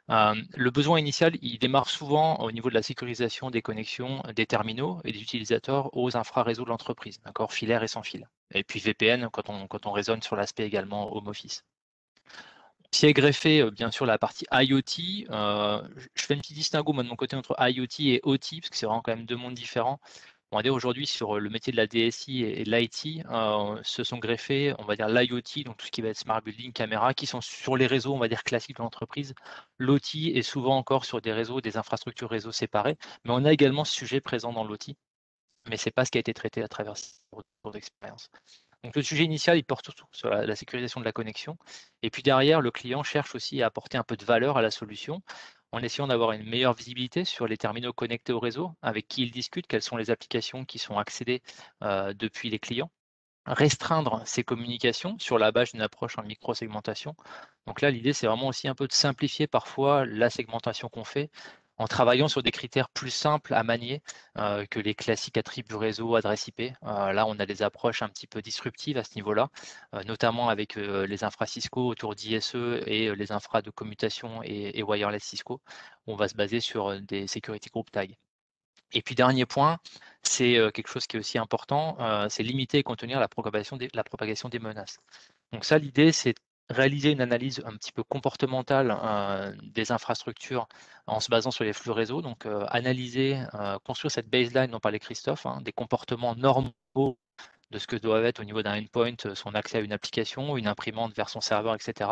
Le besoin initial, il démarre souvent au niveau de la sécurisation des connexions des terminaux et des utilisateurs aux infra-réseaux de l'entreprise, d'accord, filaire et sans fil. Et puis VPN quand on raisonne sur l'aspect également home office. S'y est greffé bien sûr la partie IoT. Je fais une petite distinguo moi de mon côté entre IoT et OT, parce que c'est vraiment quand même deux mondes différents. On va dire aujourd'hui sur le métier de la DSI et de l'IT, se sont greffés, on va dire l'IoT, donc tout ce qui va être smart building, caméra, qui sont sur les réseaux, on va dire classiques de l'entreprise. L'OT est souvent encore sur des réseaux, des infrastructures réseau séparées, mais on a également ce sujet présent dans l'OT, mais c'est pas ce qui a été traité à travers ce retour d'expérience. Donc le sujet initial, il porte surtout sur la sécurisation de la connexion. Et puis derrière, le client cherche aussi à apporter un peu de valeur à la solution en essayant d'avoir une meilleure visibilité sur les terminaux connectés au réseau, avec qui il discute, quelles sont les applications qui sont accédées depuis les clients. Restreindre ces communications sur la base d'une approche en micro-segmentation. Donc là, l'idée, c'est vraiment aussi un peu de simplifier parfois la segmentation qu'on fait en travaillant sur des critères plus simples à manier que les classiques attributs réseau, adresse IP. Là, on a des approches un petit peu disruptives à ce niveau-là, notamment avec les infras Cisco autour d'ISE et les infras de commutation et wireless Cisco. On va se baser sur des security group tags. Et puis dernier point, c'est quelque chose qui est aussi important, c'est limiter et contenir la propagation des menaces. Donc ça, l'idée, c'est de réaliser une analyse un petit peu comportementale des infrastructures en se basant sur les flux réseau. Donc analyser, construire cette baseline dont parlait Christophe, hein, des comportements normaux de ce que doit être au niveau d'un endpoint, son accès à une application, une imprimante vers son serveur, etc.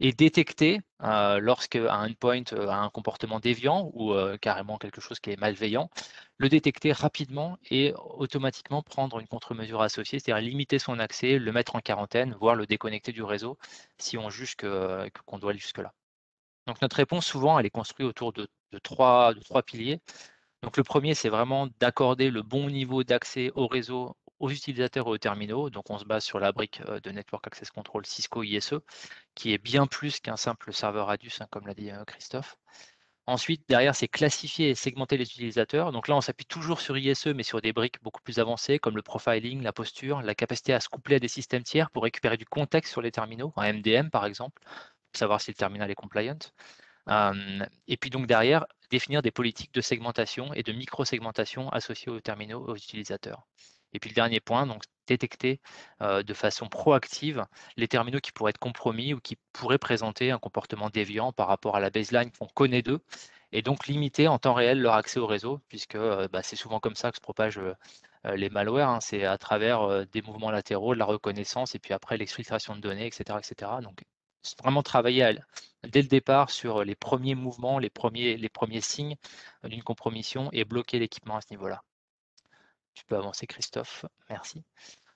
Et détecter lorsqu'un endpoint a un comportement déviant ou carrément quelque chose qui est malveillant, le détecter rapidement et automatiquement prendre une contre-mesure associée, c'est-à-dire limiter son accès, le mettre en quarantaine, voire le déconnecter du réseau si on juge qu'on doit aller jusque-là. Donc notre réponse, souvent, elle est construite autour de trois piliers. Donc le premier, c'est vraiment d'accorder le bon niveau d'accès au réseau aux utilisateurs et aux terminaux. Donc on se base sur la brique de Network Access Control Cisco ISE, qui est bien plus qu'un simple serveur Radius, hein, comme l'a dit Christophe. Ensuite, derrière, c'est classifier et segmenter les utilisateurs. Donc là, on s'appuie toujours sur ISE, mais sur des briques beaucoup plus avancées, comme le profiling, la posture, la capacité à se coupler à des systèmes tiers pour récupérer du contexte sur les terminaux, en MDM par exemple, pour savoir si le terminal est compliant. Et puis donc derrière, définir des politiques de segmentation et de micro-segmentation associées aux terminaux, aux utilisateurs. Et puis le dernier point, donc détecter de façon proactive les terminaux qui pourraient être compromis ou qui pourraient présenter un comportement déviant par rapport à la baseline qu'on connaît d'eux, et donc limiter en temps réel leur accès au réseau, puisque c'est souvent comme ça que se propagent les malwares, hein, c'est à travers des mouvements latéraux, de la reconnaissance, et puis après l'exfiltration de données, etc. etc. Donc vraiment travailler dès le départ sur les premiers mouvements, les premiers signes d'une compromission et bloquer l'équipement à ce niveau-là. Tu peux avancer, Christophe, merci.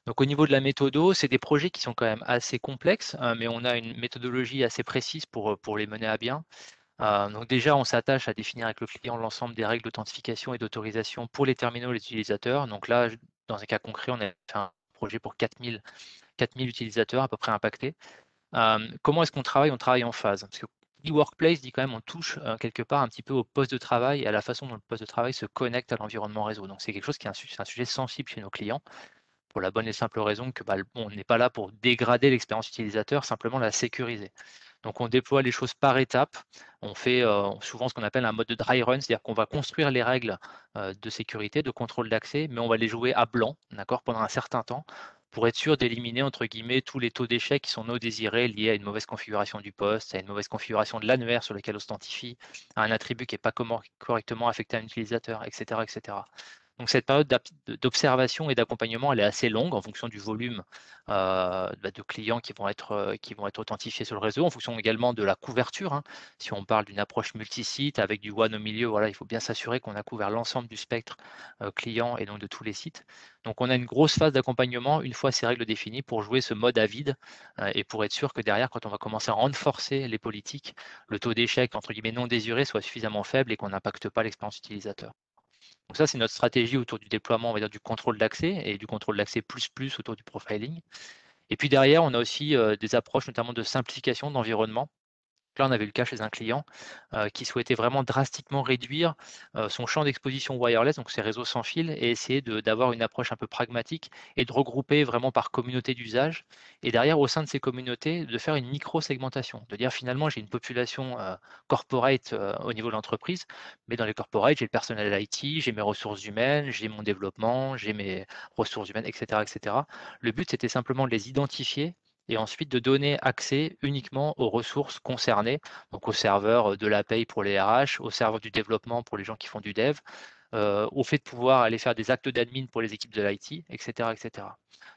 Donc au niveau de la méthodo, c'est des projets qui sont quand même assez complexes, mais on a une méthodologie assez précise pour les mener à bien. Donc déjà, on s'attache à définir avec le client l'ensemble des règles d'authentification et d'autorisation pour les terminaux et les utilisateurs. Donc là, dans un cas concret, on a fait un projet pour 4000 utilisateurs à peu près impactés. Comment est-ce qu'on travaille? On travaille en phase. Parce que e-workplace dit quand même on touche quelque part un petit peu au poste de travail et à la façon dont le poste de travail se connecte à l'environnement réseau. Donc c'est quelque chose qui est un sujet sensible chez nos clients, pour la bonne et simple raison que on n'est pas là pour dégrader l'expérience utilisateur, simplement la sécuriser. Donc on déploie les choses par étapes. On fait souvent ce qu'on appelle un mode de dry run, c'est-à-dire qu'on va construire les règles de sécurité, de contrôle d'accès, mais on va les jouer à blanc, d'accord, pendant un certain temps, pour être sûr d'éliminer entre guillemets tous les taux d'échec qui sont non désirés liés à une mauvaise configuration du poste, à une mauvaise configuration de l'annuaire sur lequel on s'authentifie, à un attribut qui n'est pas correctement affecté à un utilisateur, etc., etc. Donc cette période d'observation et d'accompagnement, elle est assez longue en fonction du volume de clients qui vont être authentifiés sur le réseau, en fonction également de la couverture, hein. Si on parle d'une approche multisite avec du WAN au milieu, voilà, il faut bien s'assurer qu'on a couvert l'ensemble du spectre client et donc de tous les sites. Donc on a une grosse phase d'accompagnement une fois ces règles définies pour jouer ce mode à vide et pour être sûr que derrière, quand on va commencer à renforcer les politiques, le taux d'échec entre guillemets non désiré soit suffisamment faible et qu'on n'impacte pas l'expérience utilisateur. Donc ça, c'est notre stratégie autour du déploiement, on va dire, du contrôle d'accès et du contrôle d'accès plus autour du profiling. Et puis derrière, on a aussi des approches notamment de simplification d'environnement. Là, on avait le cas chez un client qui souhaitait vraiment drastiquement réduire son champ d'exposition wireless, donc ses réseaux sans fil, et essayer d'avoir une approche un peu pragmatique et de regrouper vraiment par communauté d'usage. Et derrière, au sein de ces communautés, de faire une micro-segmentation, de dire finalement, j'ai une population corporate au niveau de l'entreprise, mais dans les corporates, j'ai le personnel IT, j'ai mes ressources humaines, j'ai mon développement, j'ai mes ressources humaines, etc., etc. Le but, c'était simplement de les identifier et ensuite de donner accès uniquement aux ressources concernées, donc au serveur de la paye pour les RH, au serveur du développement pour les gens qui font du dev, au fait de pouvoir aller faire des actes d'admin pour les équipes de l'IT, etc., etc.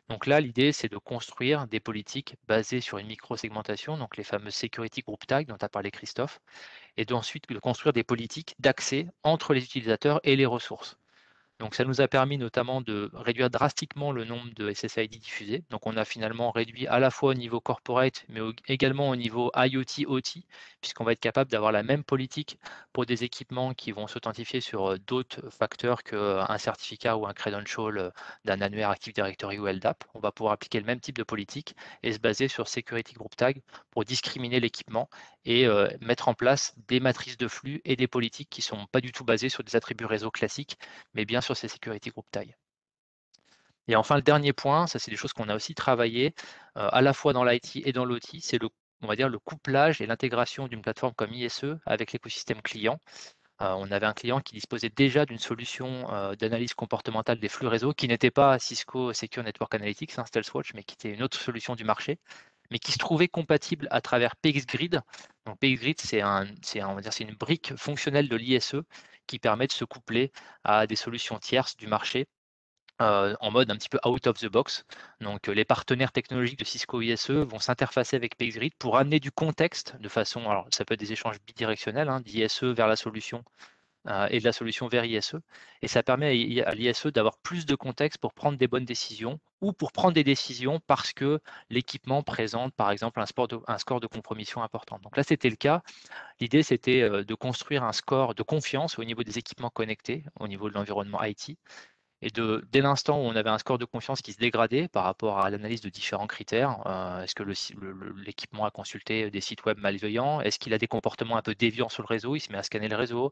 Donc là, l'idée, c'est de construire des politiques basées sur une micro-segmentation, donc les fameuses security group tags dont a parlé Christophe, et ensuite de construire des politiques d'accès entre les utilisateurs et les ressources. Donc ça nous a permis notamment de réduire drastiquement le nombre de SSID diffusés. Donc on a finalement réduit à la fois au niveau corporate, mais également au niveau IoT, OT, puisqu'on va être capable d'avoir la même politique pour des équipements qui vont s'authentifier sur d'autres facteurs qu'un certificat ou un credential d'un annuaire Active Directory ou LDAP. On va pouvoir appliquer le même type de politique et se baser sur Security Group Tag pour discriminer l'équipement et mettre en place des matrices de flux et des politiques qui ne sont pas du tout basées sur des attributs réseau classiques, mais bien sur ces security group tags. Et enfin, le dernier point, ça c'est des choses qu'on a aussi travaillé à la fois dans l'IT et dans l'OT, c'est on va dire le couplage et l'intégration d'une plateforme comme ISE avec l'écosystème client. On avait un client qui disposait déjà d'une solution d'analyse comportementale des flux réseau qui n'était pas Cisco Secure Network Analytics, Stealthwatch, mais qui était une autre solution du marché, mais qui se trouvait compatible à travers PXGrid. Donc PXGrid, on va dire, c'est une brique fonctionnelle de l'ISE qui permet de se coupler à des solutions tierces du marché en mode un petit peu out of the box. Donc les partenaires technologiques de Cisco ISE vont s'interfacer avec PXGrid pour amener du contexte de façon, alors ça peut être des échanges bidirectionnels, d'ISE vers la solution et de la solution vers ISE. Et ça permet à l'ISE d'avoir plus de contexte pour prendre des bonnes décisions ou pour prendre des décisions parce que l'équipement présente, par exemple, un score de compromission important. Donc là, c'était le cas. L'idée, c'était de construire un score de confiance au niveau des équipements connectés, au niveau de l'environnement IT. Et dès l'instant où on avait un score de confiance qui se dégradait par rapport à l'analyse de différents critères, est-ce que l'équipement a consulté des sites web malveillants? Est-ce qu'il a des comportements un peu déviants sur le réseau? Il se met à scanner le réseau.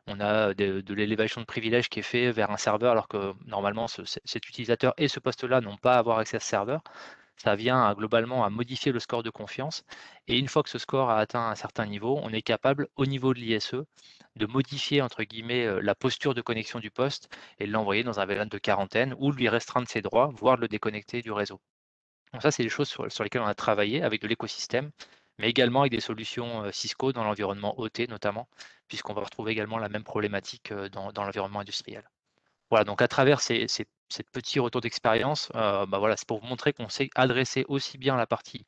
On a de l'élévation de privilèges qui est fait vers un serveur alors que normalement cet utilisateur et ce poste-là n'ont pas à avoir accès à ce serveur. Ça vient globalement à modifier le score de confiance. Et une fois que ce score a atteint un certain niveau, on est capable, au niveau de l'ISE, de modifier entre guillemets la posture de connexion du poste et de l'envoyer dans un VLAN de quarantaine ou lui restreindre ses droits, voire de le déconnecter du réseau. Donc ça, c'est des choses sur lesquelles on a travaillé avec de l'écosystème, mais également avec des solutions Cisco dans l'environnement OT notamment, puisqu'on va retrouver également la même problématique dans l'environnement industriel. Voilà, donc à travers ces petits retours d'expérience, voilà, c'est pour vous montrer qu'on sait adresser aussi bien la partie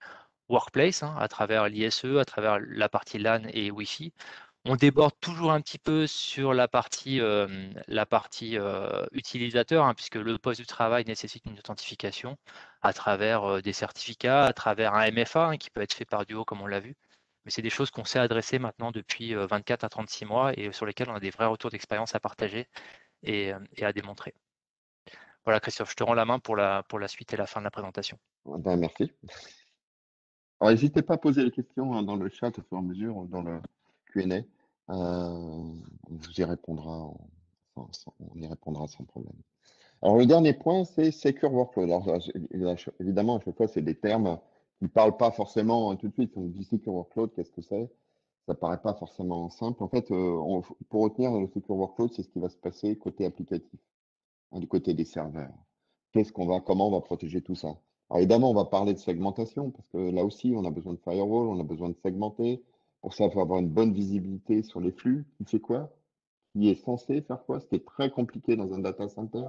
workplace, à travers l'ISE, à travers la partie LAN et Wi-Fi. On déborde toujours un petit peu sur la partie utilisateur, puisque le poste du travail nécessite une authentification à travers des certificats, à travers un MFA qui peut être fait par Duo comme on l'a vu. Mais c'est des choses qu'on sait adresser maintenant depuis 24 à 36 mois et sur lesquelles on a des vrais retours d'expérience à partager et à démontrer. Voilà, Christophe, je te rends la main pour la suite et la fin de la présentation. Ben, merci. Alors, n'hésitez pas à poser les questions dans le chat au fur et à mesure, dans le Q&A. On vous y répondra, on y répondra sans problème. Alors, le dernier point, c'est Secure Workload. Alors, évidemment, à chaque fois, c'est des termes qui ne parlent pas forcément tout de suite. On dit Secure Workload, qu'est-ce que c'est? Ça ne paraît pas forcément simple. En fait, pour retenir le Secure Workload, c'est ce qui va se passer côté applicatif, du côté des serveurs. Comment on va protéger tout ça? Alors, évidemment, on va parler de segmentation, parce que là aussi, on a besoin de firewall, on a besoin de segmenter. Pour ça, il faut avoir une bonne visibilité sur les flux. Qui fait quoi? Qui est censé faire quoi? C'était très compliqué dans un data center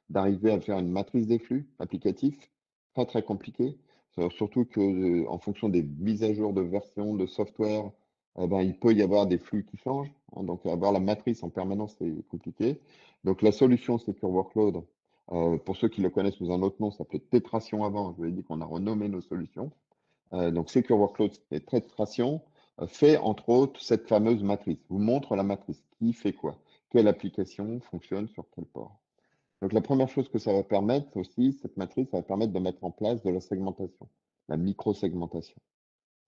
d'arriver à faire une matrice des flux applicatifs. Très, très compliqué. Surtout que, en fonction des mises à jour de version de software, il peut y avoir des flux qui changent. Donc, avoir la matrice en permanence, c'est compliqué. Donc, la solution Secure Workload, pour ceux qui le connaissent sous un autre nom, ça s'appelait Tétration avant. Je vous ai dit qu'on a renommé nos solutions. Donc, Secure Workload, c'est Tétration, fait entre autres cette fameuse matrice. Vous montre la matrice. Qui fait quoi? Quelle application fonctionne sur quel port? Donc, la première chose que ça va permettre aussi, cette matrice, ça va permettre de mettre en place de la segmentation, la micro-segmentation.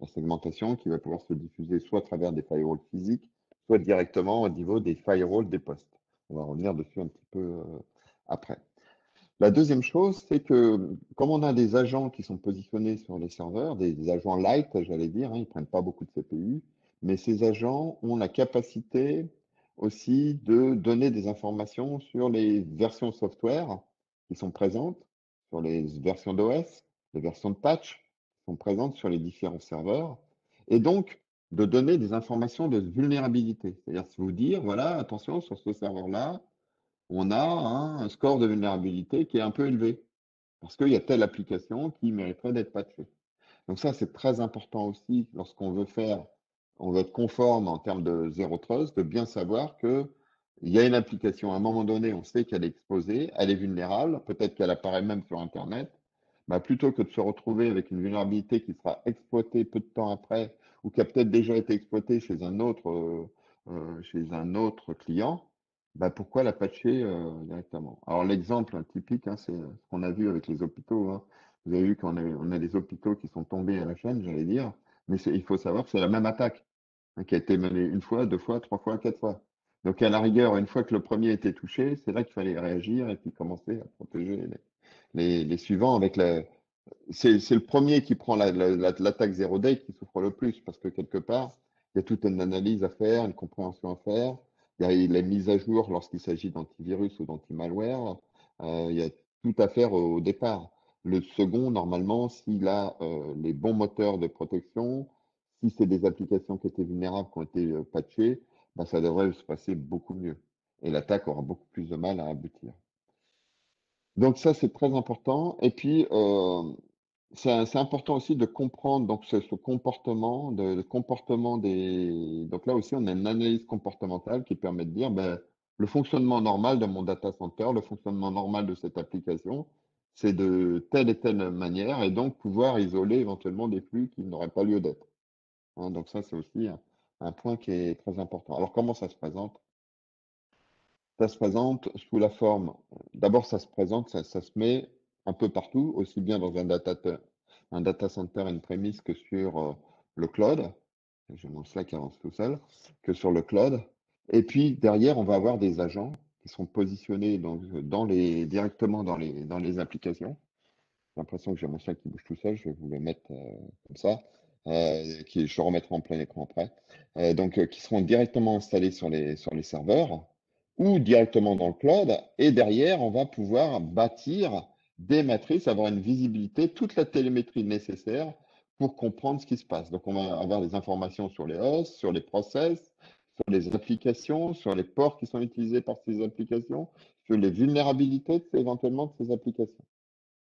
La segmentation qui va pouvoir se diffuser soit à travers des firewalls physiques, soit directement au niveau des firewalls des postes. On va revenir dessus un petit peu après. La deuxième chose, c'est que comme on a des agents qui sont positionnés sur les serveurs, des agents light, j'allais dire, ils ne prennent pas beaucoup de CPU, mais ces agents ont la capacité aussi de donner des informations sur les versions software qui sont présentes, sur les versions d'OS, les versions de patch qui sont présentes sur les différents serveurs, et donc de donner des informations de vulnérabilité. C'est-à-dire vous dire, voilà, attention, sur ce serveur-là, on a un score de vulnérabilité qui est un peu élevé, parce qu'il y a telle application qui mériterait d'être patchée. Donc ça, c'est très important aussi lorsqu'on veut être conforme en termes de zéro trust, de bien savoir que il y a une application, à un moment donné, on sait qu'elle est exposée, elle est vulnérable, peut-être qu'elle apparaît même sur Internet, bah, plutôt que de se retrouver avec une vulnérabilité qui sera exploitée peu de temps après, ou qui a peut-être déjà été exploitée chez un autre client, bah, pourquoi la patcher directement? Alors l'exemple typique, hein, c'est ce qu'on a vu avec les hôpitaux, hein. Vous avez vu on a des hôpitaux qui sont tombés à la chaîne, j'allais dire, mais il faut savoir que c'est la même attaque, hein, qui a été menée une fois, deux fois, trois fois, quatre fois. Donc, à la rigueur, une fois que le premier était touché, c'est là qu'il fallait réagir et puis commencer à protéger les suivants avec c'est le premier qui prend l'attaque zéro day qui souffre le plus parce que quelque part, il y a toute une analyse à faire, une compréhension à faire. Il y a les mises à jour lorsqu'il s'agit d'antivirus ou d'anti-malware. Il y a tout à faire au départ. Le second, normalement, s'il a les bons moteurs de protection, si c'est des applications qui étaient vulnérables, qui ont été patchées, bah, ça devrait se passer beaucoup mieux. Et l'attaque aura beaucoup plus de mal à aboutir. Donc ça, c'est très important. Et puis, c'est important aussi de comprendre donc ce comportement, le comportement des. Donc là aussi, on a une analyse comportementale qui permet de dire, ben, le fonctionnement normal de mon data center, le fonctionnement normal de cette application, c'est de telle et telle manière, et donc pouvoir isoler éventuellement des flux qui n'auraient pas lieu d'être, hein. Donc ça, c'est aussi un point qui est très important. Alors, comment ça se présente? Ça se présente sous la forme, d'abord ça se présente, ça se met un peu partout, aussi bien dans un data center on-premise que sur le cloud. J'ai mon Slack qui avance tout seul, que sur le cloud. Et puis derrière, on va avoir des agents qui sont positionnés donc, directement dans les applications. J'ai l'impression que j'ai mon Slack qui bouge tout seul, je vais vous le mettre comme ça, je remettrai en plein écran après. Qui seront directement installés sur les serveurs ou directement dans le cloud. Et derrière, on va pouvoir bâtir des matrices, avoir une visibilité, toute la télémétrie nécessaire pour comprendre ce qui se passe. Donc, on va avoir des informations sur les hosts, sur les process, sur les applications, sur les ports qui sont utilisés par ces applications, sur les vulnérabilités éventuellement de ces applications.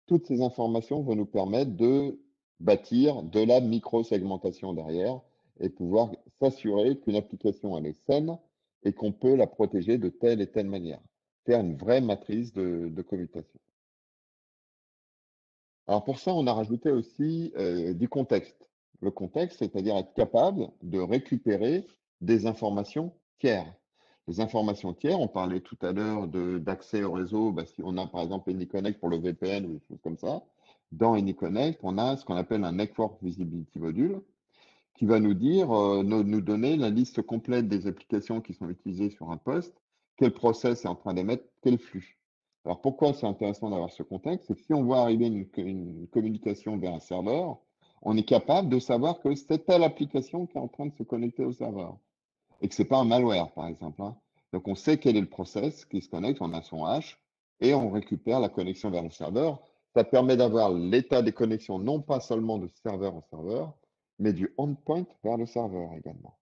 Toutes ces informations vont nous permettre de bâtir de la micro-segmentation derrière et pouvoir s'assurer qu'une application elle est saine et qu'on peut la protéger de telle et telle manière. Faire une vraie matrice de commutation. Alors pour ça, on a rajouté aussi du contexte. Le contexte, c'est-à-dire être capable de récupérer des informations tiers. Les informations tiers, on parlait tout à l'heure d'accès au réseau, bah, si on a par exemple AnyConnect pour le VPN ou des choses comme ça. Dans AnyConnect, on a ce qu'on appelle un Network Visibility Module qui va nous dire, nous donner la liste complète des applications qui sont utilisées sur un poste, quel process est en train d'émettre, quel flux. Alors pourquoi c'est intéressant d'avoir ce contexte? C'est que si on voit arriver une communication vers un serveur, on est capable de savoir que c'est telle application qui est en train de se connecter au serveur et que c'est pas un malware, par exemple, hein. Donc on sait quel est le process qui se connecte, on a son hash et on récupère la connexion vers le serveur. Ça permet d'avoir l'état des connexions, non pas seulement de serveur en serveur, mais du endpoint vers le serveur également.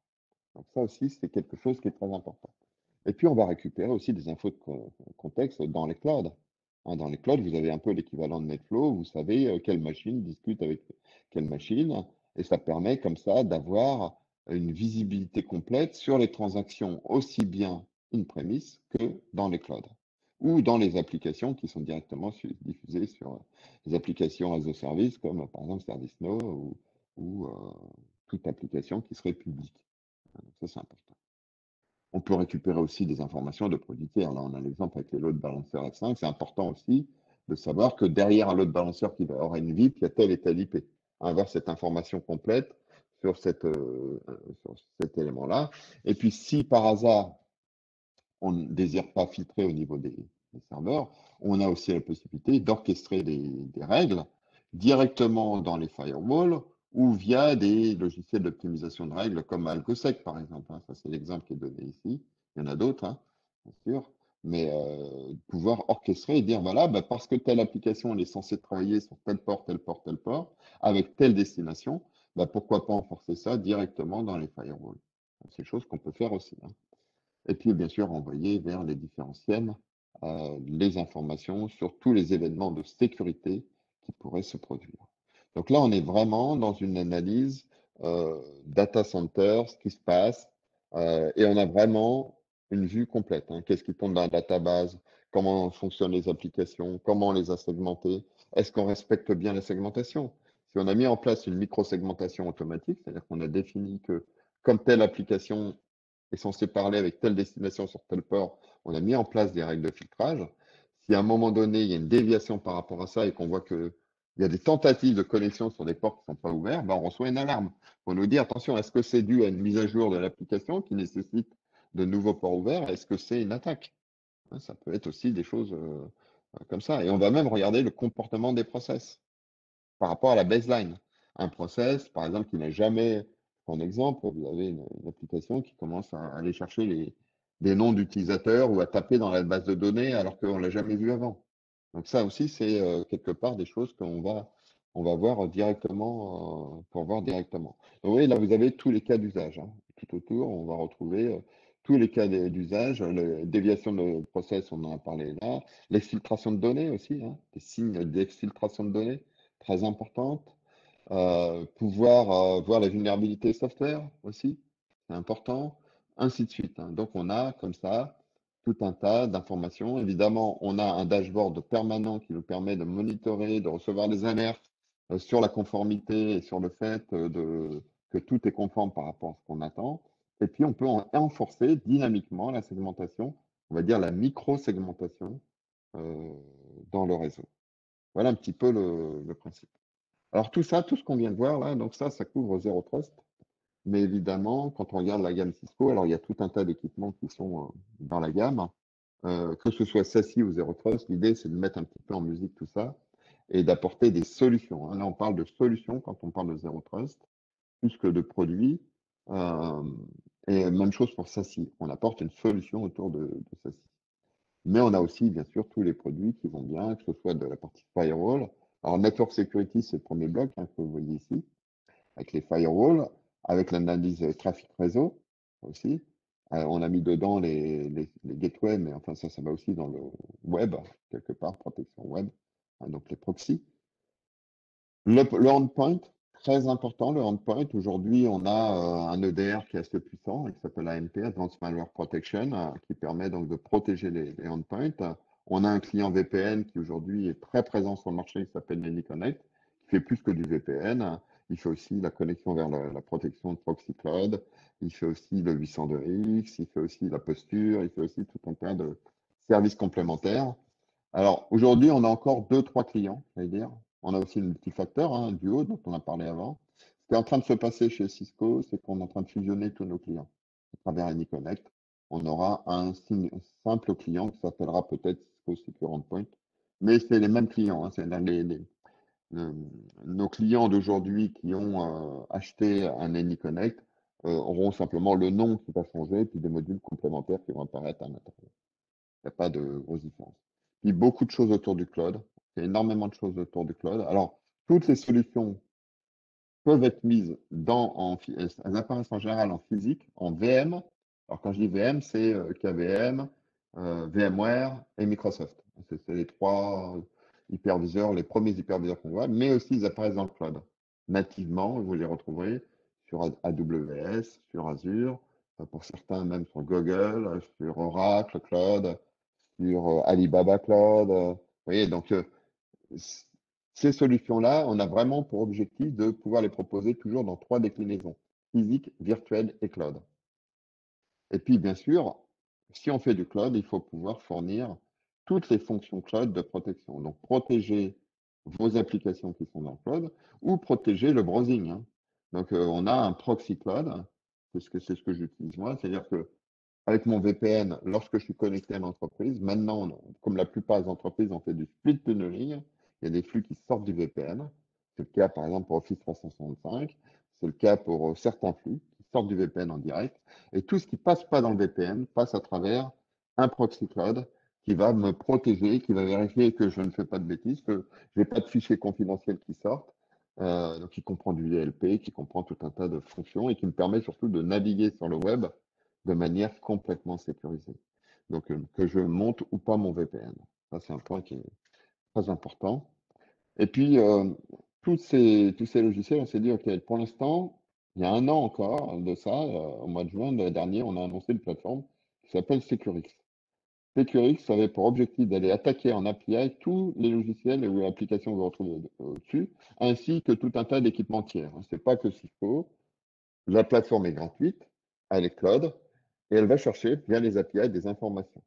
Donc ça aussi, c'est quelque chose qui est très important. Et puis, on va récupérer aussi des infos de contexte dans les clouds, hein. Dans les clouds, vous avez un peu l'équivalent de NetFlow. Vous savez quelle machine discute avec quelle machine. Et ça permet comme ça d'avoir une visibilité complète sur les transactions aussi bien in-premise que dans les clouds ou dans les applications qui sont directement diffusées sur les applications as a service comme par exemple ServiceNow ou toute application qui serait publique. Donc ça, c'est important. On peut récupérer aussi des informations de produits tiers. Là, on a l'exemple avec les load balancers F5. C'est important aussi de savoir que derrière un load balancer qui va avoir une VIP, il y a telle et telle IP. Avoir cette information complète sur cet élément-là. Et puis, si par hasard, on ne désire pas filtrer au niveau des serveurs, on a aussi la possibilité d'orchestrer des règles directement dans les firewalls ou via des logiciels d'optimisation de règles comme AlgoSec, par exemple, hein. Ça, c'est l'exemple qui est donné ici. Il y en a d'autres, hein, bien sûr. Mais pouvoir orchestrer et dire, voilà, bah, parce que telle application elle est censée travailler sur tel port, tel port, tel port, avec telle destination, bah, pourquoi pas enforcer ça directement dans les firewalls. C'est des choses qu'on peut faire aussi, hein. Et puis, bien sûr, envoyer vers les différents SIEM les informations sur tous les événements de sécurité qui pourraient se produire. Donc là, on est vraiment dans une analyse data center, ce qui se passe, et on a vraiment une vue complète, hein. Qu'est-ce qui tombe dans la database? Comment fonctionnent les applications? Comment on les a segmentées? Est-ce qu'on respecte bien la segmentation? Si on a mis en place une micro-segmentation automatique, c'est-à-dire qu'on a défini que comme telle application est censée parler avec telle destination sur tel port, on a mis en place des règles de filtrage. Si à un moment donné, il y a une déviation par rapport à ça et qu'on voit qu'il y a des tentatives de connexion sur des ports qui ne sont pas ouverts, ben on reçoit une alarme pour nous dire, attention, est-ce que c'est dû à une mise à jour de l'application qui nécessite de nouveaux ports ouverts? Est-ce que c'est une attaque? Ça peut être aussi des choses comme ça. Et on va même regarder le comportement des process par rapport à la baseline. Un process, par exemple, qui n'a jamais, en exemple, vous avez une application qui commence à aller chercher des noms d'utilisateurs ou à taper dans la base de données alors qu'on ne l'a jamais vu avant. Donc ça aussi, c'est quelque part des choses on va voir directement pour voir directement. Donc, vous voyez, là, vous avez tous les cas d'usage, hein. Tout autour, on va retrouver tous les cas d'usage, la déviation de process, on en a parlé là, l'exfiltration de données aussi, hein, des signes d'exfiltration de données très importantes. Pouvoir voir la vulnérabilité software aussi, c'est important, ainsi de suite, hein. Donc on a comme ça tout un tas d'informations. Évidemment, on a un dashboard permanent qui nous permet de monitorer, de recevoir des alertes sur la conformité et sur le fait que tout est conforme par rapport à ce qu'on attend. Et puis on peut renforcer dynamiquement la segmentation, on va dire la micro-segmentation euh, dans le réseau. Voilà un petit peu le principe. Alors tout ça, tout ce qu'on vient de voir là, donc ça couvre Zero Trust. Mais évidemment, quand on regarde la gamme Cisco, alors il y a tout un tas d'équipements qui sont dans la gamme. Que ce soit SASE ou Zero Trust, l'idée c'est de mettre un petit peu en musique tout ça et d'apporter des solutions, hein. Là, on parle de solutions quand on parle de Zero Trust, plus que de produits. Euh, et même chose pour SASE. On apporte une solution autour de SASE. Mais on a aussi, bien sûr, tous les produits qui vont bien, que ce soit de la partie firewall. Alors, Network Security, c'est le premier bloc hein, que vous voyez ici, avec les firewalls, avec l'analyse trafic réseau aussi. On a mis dedans les gateways, mais enfin, ça va aussi dans le web, quelque part, protection web, hein, donc les proxys. Le endpoint, très important, le endpoint. Aujourd'hui, on a un EDR qui est assez puissant, qui s'appelle AMP, Advanced Malware Protection, qui permet donc de protéger les endpoints. On a un client VPN qui aujourd'hui est très présent sur le marché, qui s'appelle NanyConnect, qui fait plus que du VPN. Il fait aussi la connexion vers la protection de Proxy Cloud. Il fait aussi le 802X, il fait aussi la posture, il fait aussi tout un tas de services complémentaires. Alors, aujourd'hui, on a encore 2-3 clients, j'allais dire. On a aussi le multifacteur, hein, Duo, dont on a parlé avant. Ce qui est en train de se passer chez Cisco, c'est qu'on est en train de fusionner tous nos clients. À travers AnyConnect, on aura un simple client qui s'appellera peut-être Cisco Secure Endpoint. Mais c'est les mêmes clients, hein, c'est nos clients d'aujourd'hui qui ont acheté un AnyConnect auront simplement le nom qui va changer, puis des modules complémentaires qui vont apparaître à l'intérieur. Il n'y a pas de grosse différence. Puis beaucoup de choses autour du cloud. Il y a énormément de choses autour du cloud. Alors, toutes les solutions peuvent être mises elles apparaissent en général en physique, en VM. Alors, quand je dis VM, c'est KVM, VMware et Microsoft. C'est les trois hyperviseurs, les premiers hyperviseurs qu'on voit, mais aussi ils apparaissent dans le cloud. Nativement, vous les retrouverez sur AWS, sur Azure, pour certains même sur Google, sur Oracle Cloud, sur Alibaba Cloud. Vous voyez, donc ces solutions-là, on a vraiment pour objectif de pouvoir les proposer toujours dans 3 déclinaisons, physique, virtuelle et cloud. Et puis, bien sûr, si on fait du cloud, il faut pouvoir fournir toutes les fonctions cloud de protection. Donc, protéger vos applications qui sont dans le cloud ou protéger le browsing, hein. Donc, on a un proxy cloud, c'est ce que j'utilise moi, c'est-à-dire que avec mon VPN, lorsque je suis connecté à l'entreprise, maintenant, comme la plupart des entreprises ont fait du split tunneling, il y a des flux qui sortent du VPN. C'est le cas, par exemple, pour Office 365. C'est le cas pour certains flux qui sortent du VPN en direct. Et tout ce qui passe pas dans le VPN passe à travers un proxy cloud qui va me protéger, qui va vérifier que je ne fais pas de bêtises, que je n'ai pas de fichiers confidentiels qui sortent. Donc, qui comprend du DLP, qui comprend tout un tas de fonctions et qui me permet surtout de naviguer sur le web de manière complètement sécurisée. Donc, que je monte ou pas mon VPN. Ça, c'est un point qui est très important. Et puis, tous ces logiciels, on s'est dit, OK, pour l'instant, il y a un an encore de ça, au mois de juin de l'année dernier, on a annoncé une plateforme qui s'appelle Securix. Securix avait pour objectif d'aller attaquer en API tous les logiciels ou applications que vous retrouvez au-dessus, ainsi que tout un tas d'équipements tiers. Ce n'est pas que Cisco. La plateforme est gratuite, elle est cloud, et elle va chercher via les API des informations.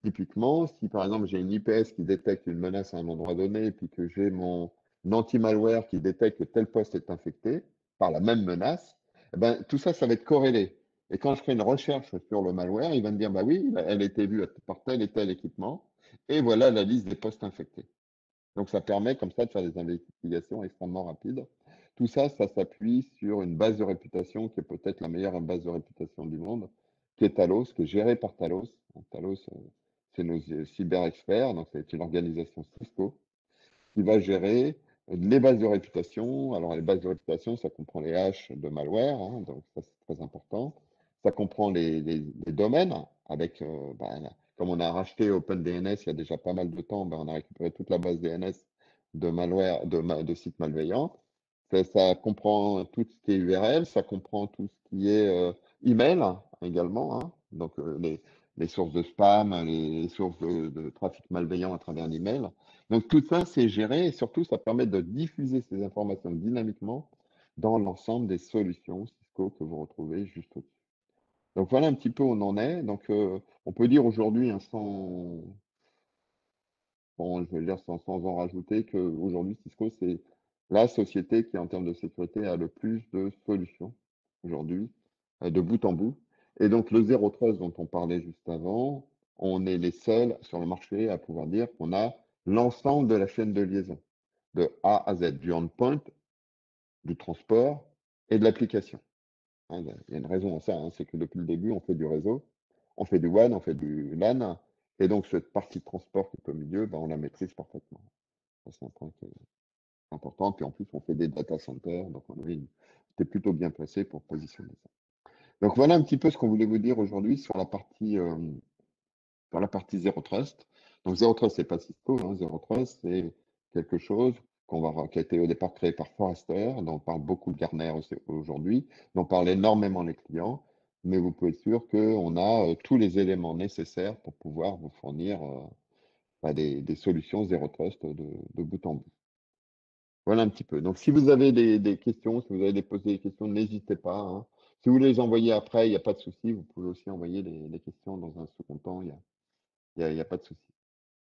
Typiquement, si par exemple j'ai une IPS qui détecte une menace à un endroit donné, et puis que j'ai mon anti-malware qui détecte que tel poste est infecté par la même menace, eh ben, tout ça, ça va être corrélé. Et quand je fais une recherche sur le malware, il va me dire, bah oui, elle a été vue par tel et tel équipement, et voilà la liste des postes infectés. Donc ça permet comme ça de faire des investigations extrêmement rapides. Tout ça, ça s'appuie sur une base de réputation qui est peut-être la meilleure base de réputation du monde, qui est Talos, qui est gérée par Talos. Donc, Talos, c'est nos cyber-experts, donc c'est une organisation Cisco qui va gérer les bases de réputation. Alors les bases de réputation, ça comprend les haches de malware, hein, donc ça c'est très important. Ça comprend les domaines, avec, comme on a racheté OpenDNS il y a déjà pas mal de temps, on a récupéré toute la base DNS de malware, de sites malveillants. Ça comprend tout ce qui est URL, ça comprend tout ce qui est email également, hein, donc les sources de spam, les sources de trafic malveillant à travers l'email. Donc tout ça, c'est géré et surtout, ça permet de diffuser ces informations dynamiquement dans l'ensemble des solutions Cisco que vous retrouvez juste au-dessus. Donc voilà un petit peu où on en est. Donc on peut dire aujourd'hui, hein, je veux dire sans en rajouter, qu'aujourd'hui Cisco, c'est la société qui, en termes de sécurité, a le plus de solutions aujourd'hui, de bout en bout. Et donc le Zero Trust dont on parlait juste avant, on est les seuls sur le marché à pouvoir dire qu'on a l'ensemble de la chaîne de liaison, de A à Z, du endpoint, du transport et de l'application. Hein, il y a une raison à ça, hein, c'est que depuis le début, on fait du réseau, on fait du WAN, on fait du LAN, et donc cette partie de transport qui est au milieu, on la maîtrise parfaitement. Ça, c'est un point qui est important. Puis en plus, on fait des data centers, donc on était plutôt bien placé pour positionner ça. Donc voilà un petit peu ce qu'on voulait vous dire aujourd'hui sur la partie Zero Trust. Donc Zero Trust, c'est pas Cisco, hein. Zero Trust, c'est quelque chose qui a été au départ créé par Forrester, dont parle beaucoup de Gartner aujourd'hui, dont parlent énormément les clients, mais vous pouvez être sûr qu'on a tous les éléments nécessaires pour pouvoir vous fournir des solutions Zero Trust de bout en bout. Voilà un petit peu. Donc si vous avez des questions, si vous avez poser des questions, n'hésitez pas, hein. Si vous les envoyez après, il n'y a pas de souci. Vous pouvez aussi envoyer les questions dans un second temps. Il y a pas de souci.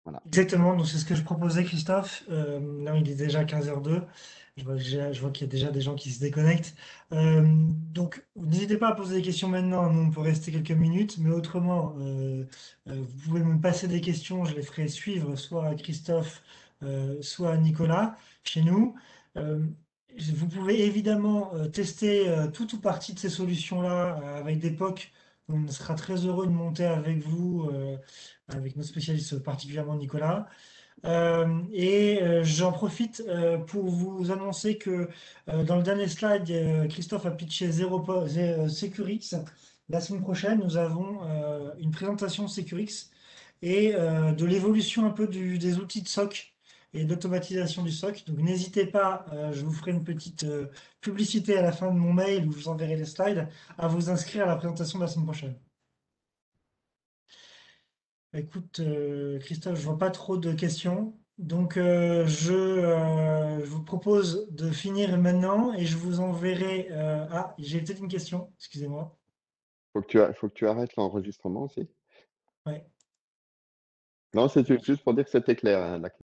Voilà. Exactement, donc c'est ce que je proposais, Christophe. Là, il est déjà 15h02. Je vois qu'il y a déjà des gens qui se déconnectent. Donc, n'hésitez pas à poser des questions maintenant. Nous, on peut rester quelques minutes, mais autrement, vous pouvez me passer des questions. Je les ferai suivre soit à Christophe, soit à Nicolas chez nous. Euh, Vous pouvez évidemment tester toute ou partie de ces solutions-là avec des POC. On sera très heureux de monter avec vous. Avec nos spécialistes, particulièrement Nicolas. J'en profite pour vous annoncer que dans le dernier slide, Christophe a pitché Securix. La semaine prochaine, nous avons une présentation Securix et de l'évolution un peu des outils de SOC et d'automatisation du SOC. Donc n'hésitez pas, je vous ferai une petite publicité à la fin de mon mail où je vous enverrai les slides, à vous inscrire à la présentation de la semaine prochaine. Écoute, Christophe, je vois pas trop de questions. Donc, je vous propose de finir maintenant et je vous enverrai. Ah, j'ai peut-être une question, excusez-moi. Faut que tu arrêtes l'enregistrement aussi. Ouais. Non, c'est juste pour dire que c'était clair, hein,